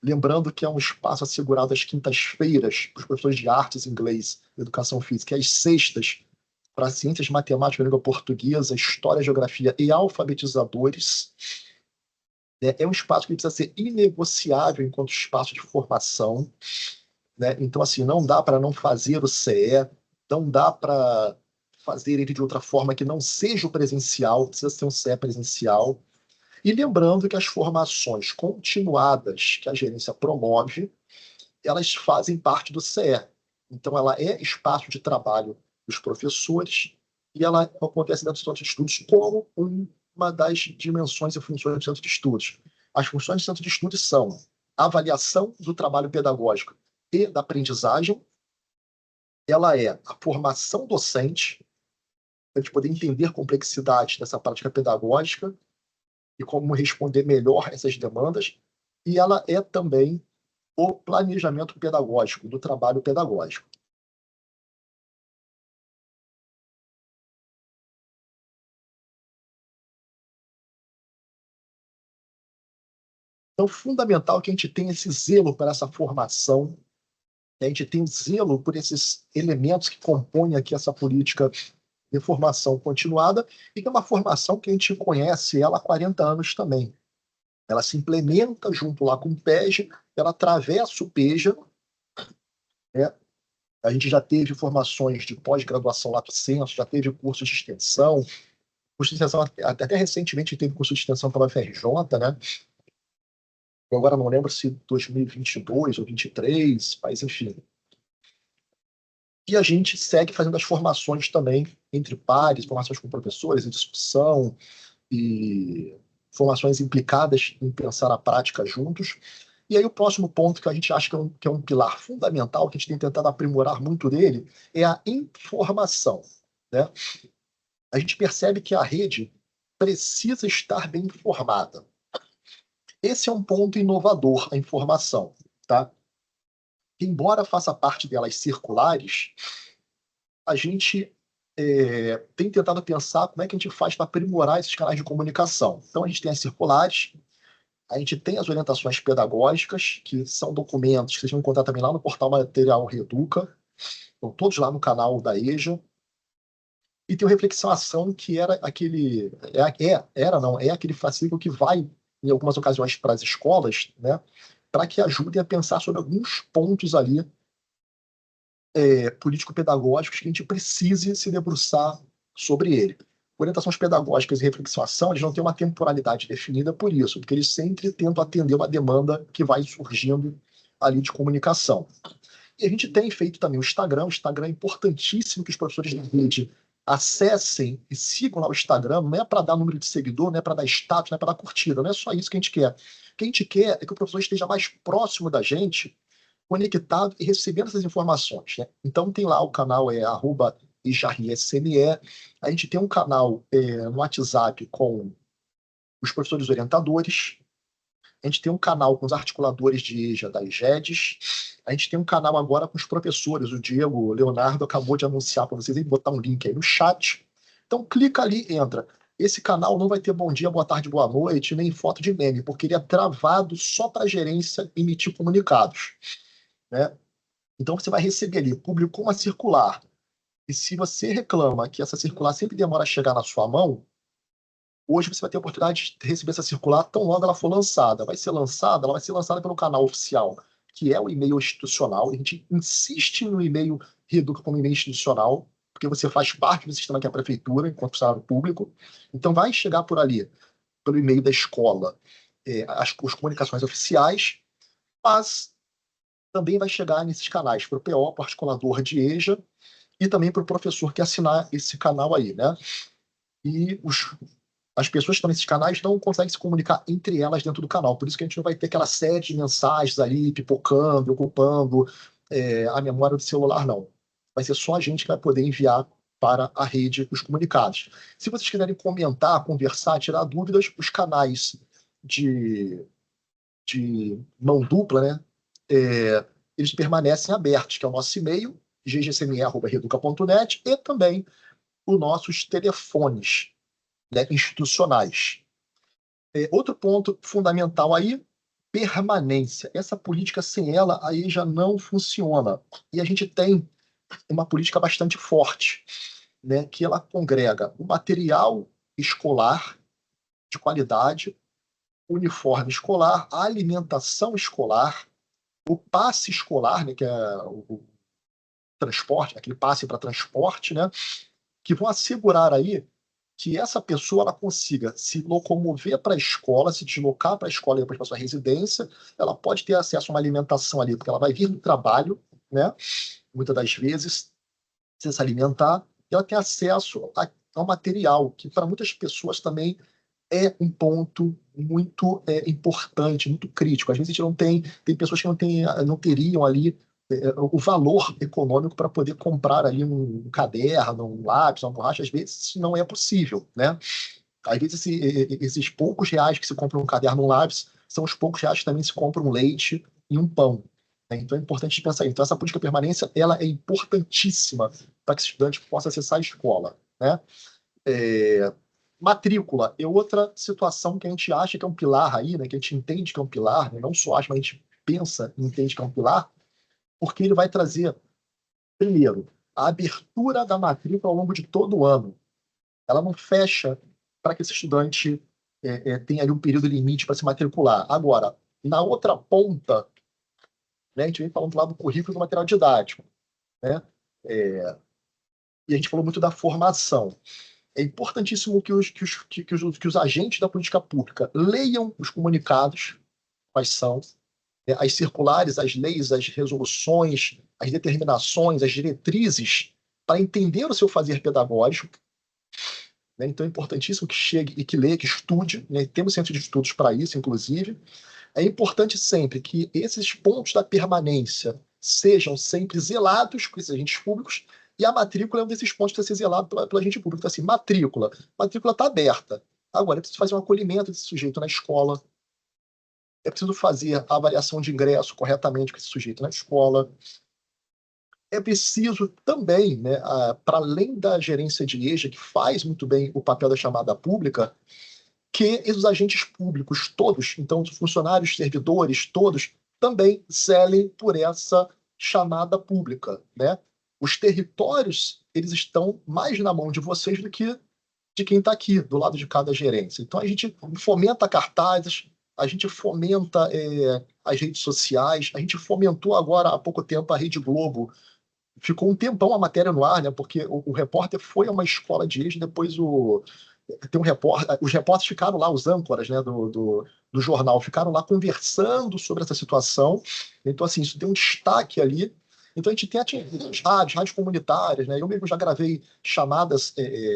Lembrando que é um espaço assegurado às quintas-feiras para os professores de artes, inglês, educação física, e às sextas para ciências, matemática, língua portuguesa, história, geografia e alfabetizadores. É um espaço que precisa ser inegociável enquanto espaço de formação, né? Então, assim, não dá para não fazer o CE, não dá para fazer ele de outra forma que não seja o presencial, precisa ser um CE presencial. E lembrando que as formações continuadas que a gerência promove, elas fazem parte do CE. Então, ela é espaço de trabalho dos professores e ela acontece dentro do centro de estudos como uma das dimensões e funções do centro de estudos. As funções do centro de estudos são a avaliação do trabalho pedagógico e da aprendizagem, ela é a formação docente, para a gente poder entender a complexidade dessa prática pedagógica e como responder melhor essas demandas, e ela é também o planejamento pedagógico, do trabalho pedagógico. Então, fundamental que a gente tenha esse zelo para essa formação, que a gente tenha zelo por esses elementos que compõem aqui essa política de formação continuada, e que é uma formação que a gente conhece ela há 40 anos também. Ela se implementa junto lá com o PEJ, ela atravessa o PEJA, né? A gente já teve formações de pós-graduação lato sensu, já teve curso de extensão, até recentemente teve curso de extensão pela UFRJ, né? Eu agora não lembro se 2022 ou 2023, mas enfim. E a gente segue fazendo as formações também entre pares, formações com professores em discussão e formações implicadas em pensar a prática juntos. E aí o próximo ponto que a gente acha que é um pilar fundamental, que a gente tem tentado aprimorar muito dele, é a informação, né? A gente percebe que a rede precisa estar bem informada. Esse é um ponto inovador, a informação, tá? Embora faça parte delas circulares, a gente tem tentado pensar como é que a gente faz para aprimorar esses canais de comunicação. Então, a gente tem as circulares, a gente tem as orientações pedagógicas, que são documentos que vocês vão encontrar também lá no portal Material Reeduca, estão todos lá no canal da EJA. E tem o Reflexão Ação, que era aquele. É aquele fascículo que vai, em algumas ocasiões, para as escolas, né, para que ajudem a pensar sobre alguns pontos ali político-pedagógicos que a gente precise se debruçar sobre ele. Orientações pedagógicas e reflexão ação, eles não têm uma temporalidade definida por isso, porque eles sempre tentam atender uma demanda que vai surgindo ali de comunicação. E a gente tem feito também o Instagram é importantíssimo que os professores da rede acessem e sigam lá o Instagram, não é para dar número de seguidor, não é para dar status, não é para dar curtida, não é só isso que a gente quer. O que a gente quer é que o professor esteja mais próximo da gente, conectado e recebendo essas informações, né? Então tem lá o canal @ijarriesme. A gente tem um canal no WhatsApp com os professores orientadores. A gente tem um canal com os articuladores de EJA das GEDs. A gente tem um canal agora com os professores. O Diego, o Leonardo acabou de anunciar para vocês, botar um link aí no chat. Então clica ali, entra. Esse canal não vai ter bom dia, boa tarde, boa noite, nem foto de meme, porque ele é travado só para a gerência emitir comunicados, né? Então você vai receber ali, publicou uma circular. E se você reclama que essa circular sempre demora a chegar na sua mão, hoje você vai ter a oportunidade de receber essa circular tão logo ela for lançada. Ela vai ser lançada pelo canal oficial, que é o e-mail institucional. A gente insiste no e-mail Reeduca como e-mail institucional, porque você faz parte do sistema que é a prefeitura, enquanto funcionário público. Então vai chegar por ali, pelo e-mail da escola, as comunicações oficiais, mas também vai chegar nesses canais para o PO, para o articulador de EJA, e também para o professor que assinar esse canal aí, né? E as pessoas que estão nesses canais não conseguem se comunicar entre elas dentro do canal. Por isso que a gente não vai ter aquela série de mensagens ali pipocando, ocupando a memória do celular, não. Vai ser só a gente que vai poder enviar para a rede os comunicados. Se vocês quiserem comentar, conversar, tirar dúvidas, os canais de mão dupla, né? Eles permanecem abertos, que é o nosso e-mail, ggcme@reeduca.net, e também os nossos telefones, né, institucionais. Outro ponto fundamental aí, permanência. Essa política, sem ela, aí já não funciona. E a gente tem uma política bastante forte, né, que ela congrega o material escolar de qualidade, uniforme escolar, a alimentação escolar, o passe escolar, né, que é o transporte, aquele passe para transporte, né, que vão assegurar aí que essa pessoa ela consiga se locomover para a escola, se deslocar para a escola e depois para sua residência. Ela pode ter acesso a uma alimentação ali, porque ela vai vir do trabalho, né, muitas das vezes, se alimentar, e ela tem acesso ao material, que para muitas pessoas também é um ponto muito importante, muito crítico. Às vezes a gente não tem pessoas que não teriam ali o valor econômico para poder comprar ali um caderno, um lápis, uma borracha. Às vezes isso não é possível, né? Às vezes esses poucos reais que se compra um caderno, um lápis, são os poucos reais que também se compra um leite e um pão, né? Então é importante pensar isso. Então essa política de permanência ela é importantíssima para que esse estudante possa acessar a escola, né? Matrícula é outra situação que a gente acha que é um pilar aí, né, que a gente entende que é um pilar, né, não só acha, mas a gente pensa e entende que é um pilar, porque ele vai trazer, primeiro, a abertura da matrícula ao longo de todo o ano. Ela não fecha para que esse estudante tenha ali um período limite para se matricular. Agora, na outra ponta, né, a gente vem falando lá do currículo do material didático, né, e a gente falou muito da formação. É importantíssimo que os agentes da política pública leiam os comunicados, quais são, né, as circulares, as leis, as resoluções, as determinações, as diretrizes, para entender o seu fazer pedagógico. Né? Então é importantíssimo que chegue e que leia, que estude. Né? Temos centro de estudos para isso, inclusive. É importante sempre que esses pontos da permanência sejam sempre zelados por esses agentes públicos, e a matrícula é um desses pontos que precisa ser zelado pela agente público. Então, assim, matrícula está aberta. Agora, é preciso fazer um acolhimento desse sujeito na escola, é preciso fazer a avaliação de ingresso corretamente com esse sujeito na escola. É preciso também, né, para além da gerência de EJA, que faz muito bem o papel da chamada pública, que os agentes públicos todos, então os funcionários, servidores, todos, também zelem por essa chamada pública, né? Os territórios, eles estão mais na mão de vocês do que de quem está aqui, do lado de cada gerência. Então, a gente fomenta cartazes, a gente fomenta as redes sociais, a gente fomentou agora, há pouco tempo, a Rede Globo. Ficou um tempão a matéria no ar, né? Porque o repórter foi a uma escola de EJA, depois tem um repórter, os repórteres ficaram lá, os âncoras, né, do jornal, ficaram lá conversando sobre essa situação. Então, assim, isso deu um destaque ali. Então, a gente tem as rádios comunitárias, né? Eu mesmo já gravei chamadas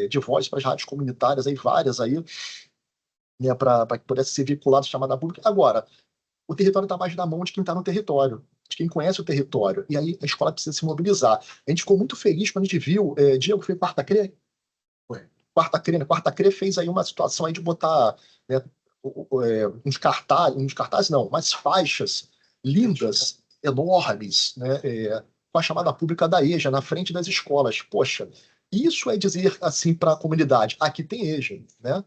de voz para as rádios comunitárias, aí, várias aí, né, para que pudesse ser veiculado chamada pública. Agora, o território está mais na mão de quem está no território, de quem conhece o território. E aí a escola precisa se mobilizar. A gente ficou muito feliz quando a gente viu, Diego, foi quarta-crê? Quarta-crê, né? Quarta-crê fez aí uma situação aí de botar, né, uns cartazes não, umas faixas lindas, enormes, né, com a chamada pública da EJA na frente das escolas. Poxa, isso é dizer assim para a comunidade, aqui tem EJA, né?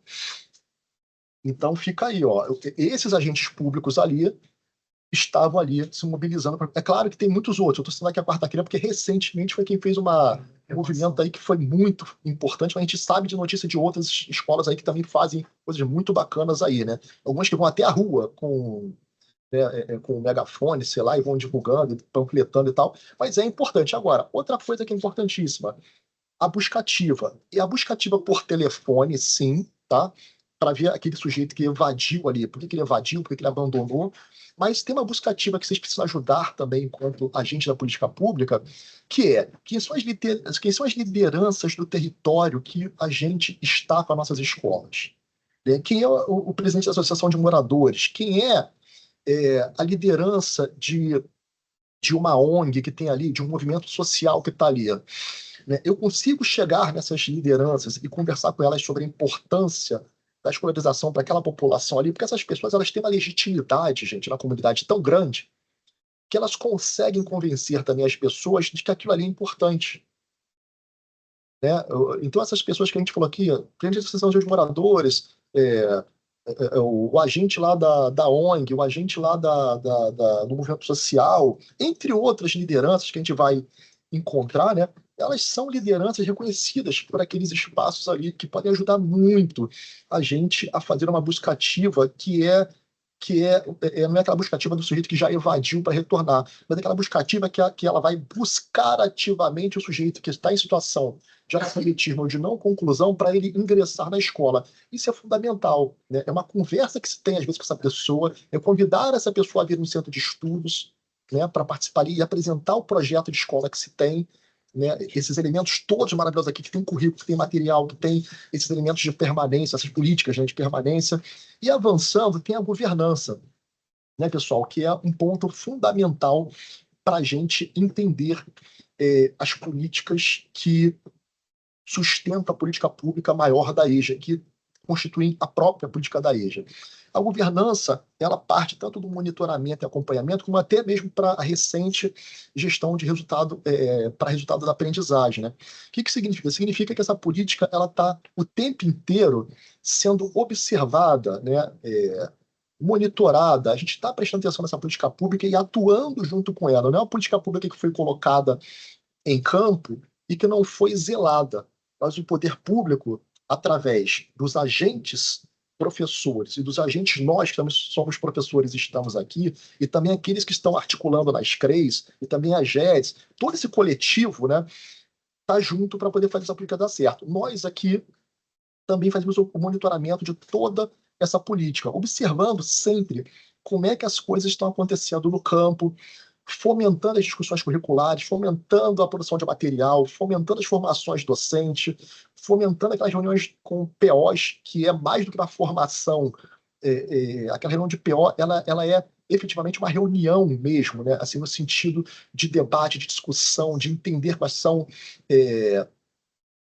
Então fica aí, ó, esses agentes públicos ali estavam ali se mobilizando. É claro que tem muitos outros. Eu estou citando aqui a quarta-feira porque recentemente foi quem fez um movimento aí que foi muito importante, mas a gente sabe de notícia de outras escolas aí que também fazem coisas muito bacanas aí, né? Algumas que vão até a rua com megafone, sei lá, e vão divulgando, panfletando e tal. Mas é importante. Agora, outra coisa que é importantíssima, a buscativa. E a buscativa por telefone, sim, tá? Para ver aquele sujeito que evadiu ali, por que ele evadiu, por que ele abandonou. Mas tem uma buscativa que vocês precisam ajudar também, enquanto agente da política pública, que é quem são as lideranças do território que a gente está com as nossas escolas. Né? Quem é o presidente da Associação de Moradores? Quem é, a liderança de uma ONG que tem ali, de um movimento social que está ali? Né? Eu consigo chegar nessas lideranças e conversar com elas sobre a importância da escolarização para aquela população ali, porque essas pessoas elas têm uma legitimidade, gente, na comunidade tão grande que elas conseguem convencer também as pessoas de que aquilo ali é importante. Né? Então, essas pessoas que a gente falou aqui, frente à Associação de Moradores, o agente lá da ONG, o agente lá do movimento social, entre outras lideranças que a gente vai encontrar, né? Elas são lideranças reconhecidas por aqueles espaços ali que podem ajudar muito a gente a fazer uma buscativa não é aquela buscativa do sujeito que já evadiu para retornar, mas é aquela buscativa que ela vai buscar ativamente o sujeito que está em situação de analfabetismo ou de não conclusão para ele ingressar na escola. Isso é fundamental, né? É uma conversa que se tem às vezes com essa pessoa, é convidar essa pessoa a vir no centro de estudos, né, para participar ali e apresentar o projeto de escola que se tem, né, esses elementos todos maravilhosos aqui, que tem currículo, que tem material, que tem esses elementos de permanência, essas políticas, né, de permanência. E avançando, tem a governança, né, pessoal, que é um ponto fundamental para a gente entender as políticas que sustentam a política pública maior da EJA, que constituem a própria política da EJA. A governança, ela parte tanto do monitoramento e acompanhamento, como até mesmo para a recente gestão de resultado, para resultado da aprendizagem. Né? O que significa? Significa que essa política ela está o tempo inteiro sendo observada, né? Monitorada. A gente está prestando atenção nessa política pública e atuando junto com ela. Não é uma política pública que foi colocada em campo e que não foi zelada. Mas o poder público, através dos agentes professores e dos agentes nós que também somos professores e estamos aqui, e também aqueles que estão articulando nas CREs, e também as GEDs, todo esse coletivo, né, tá junto para poder fazer essa política dar certo. Nós aqui também fazemos o monitoramento de toda essa política, observando sempre como é que as coisas estão acontecendo no campo, fomentando as discussões curriculares, fomentando a produção de material, fomentando as formações docentes, fomentando aquelas reuniões com POs, que é mais do que uma formação. Aquela reunião de PO, ela é efetivamente uma reunião mesmo, né? Assim, no sentido de debate, de discussão, de entender quais são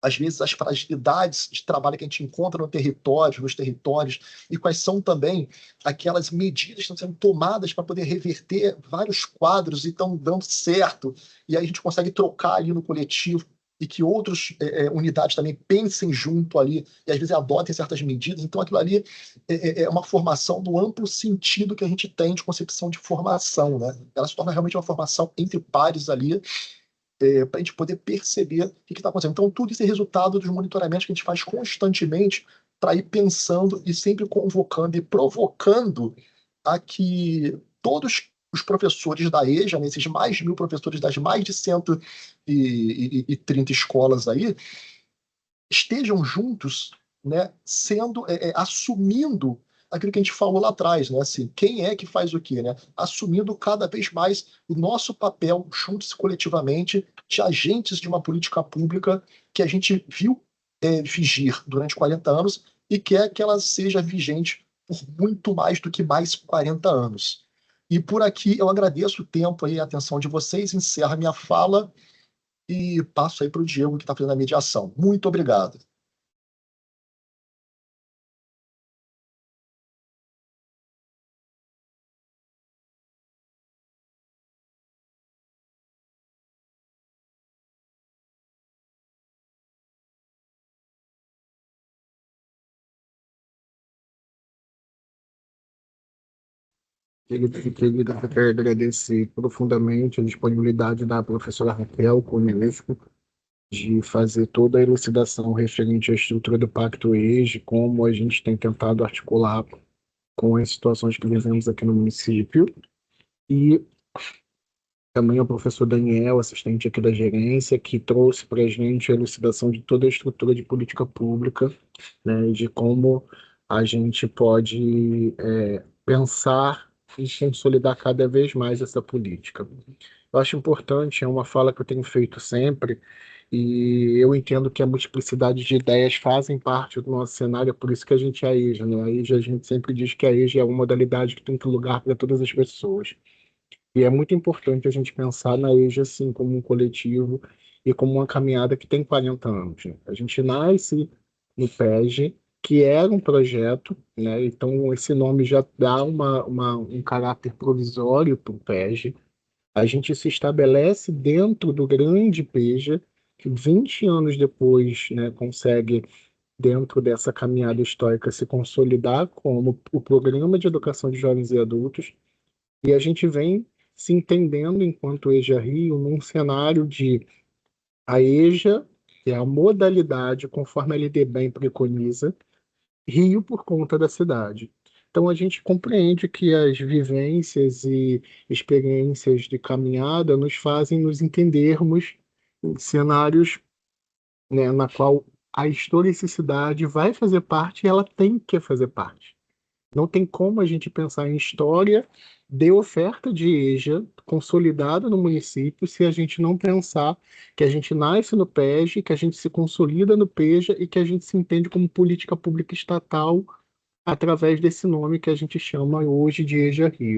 às vezes, as fragilidades de trabalho que a gente encontra no território, nos territórios, e quais são também aquelas medidas que estão sendo tomadas para poder reverter vários quadros e estão dando certo, e aí a gente consegue trocar ali no coletivo e que outras unidades também pensem junto ali e às vezes adotem certas medidas. Então aquilo ali é uma formação no amplo sentido que a gente tem de concepção de formação, né? Ela se torna realmente uma formação entre pares ali, para a gente poder perceber o que está acontecendo. Então, tudo isso é resultado dos monitoramentos que a gente faz constantemente para ir pensando e sempre convocando e provocando a que todos os professores da EJA, nesses mais de 1.000 professores das mais de 130 escolas aí, estejam juntos, né, assumindo aquilo que a gente falou lá atrás, né? Assim, quem é que faz o quê, né? Assumindo cada vez mais o nosso papel juntos coletivamente de agentes de uma política pública que a gente viu vigir durante 40 anos e quer que ela seja vigente por muito mais do que mais 40 anos. E por aqui eu agradeço o tempo e a atenção de vocês, encerro a minha fala e passo aí para o Diego, que está fazendo a mediação. Muito obrigado. Querida, eu quero agradecer profundamente a disponibilidade da professora Raquel conosco de fazer toda a elucidação referente à estrutura do Pacto EJA, como a gente tem tentado articular com as situações que vivemos aqui no município. E também ao professor Daniel, assistente aqui da gerência, que trouxe para a gente a elucidação de toda a estrutura de política pública, né, e de como a gente pode pensar e consolidar cada vez mais essa política. Eu acho importante, é uma fala que eu tenho feito sempre, e eu entendo que a multiplicidade de ideias fazem parte do nosso cenário, é por isso que a gente é a EJA, né? A EJA, a gente sempre diz que a EJA é uma modalidade que tem lugar para todas as pessoas. E é muito importante a gente pensar na EJA assim como um coletivo e como uma caminhada que tem 40 anos, né? A gente nasce no PEG, que era um projeto, né? Então esse nome já dá um caráter provisório para o PEG. A gente se estabelece dentro do grande PEJA, que 20 anos depois, né, consegue, dentro dessa caminhada histórica, se consolidar como o Programa de Educação de Jovens e Adultos, e a gente vem se entendendo enquanto EJA Rio num cenário de a EJA, que é a modalidade, conforme a LDBEM preconiza, Rio por conta da cidade. Então a gente compreende que as vivências e experiências de caminhada nos fazem nos entendermos em cenários, né, na qual a historicidade vai fazer parte e ela tem que fazer parte. Não tem como a gente pensar em história de oferta de EJA consolidada no município se a gente não pensar que a gente nasce no PEJ, que a gente se consolida no PEJA e que a gente se entende como política pública estatal através desse nome que a gente chama hoje de EJA Rio.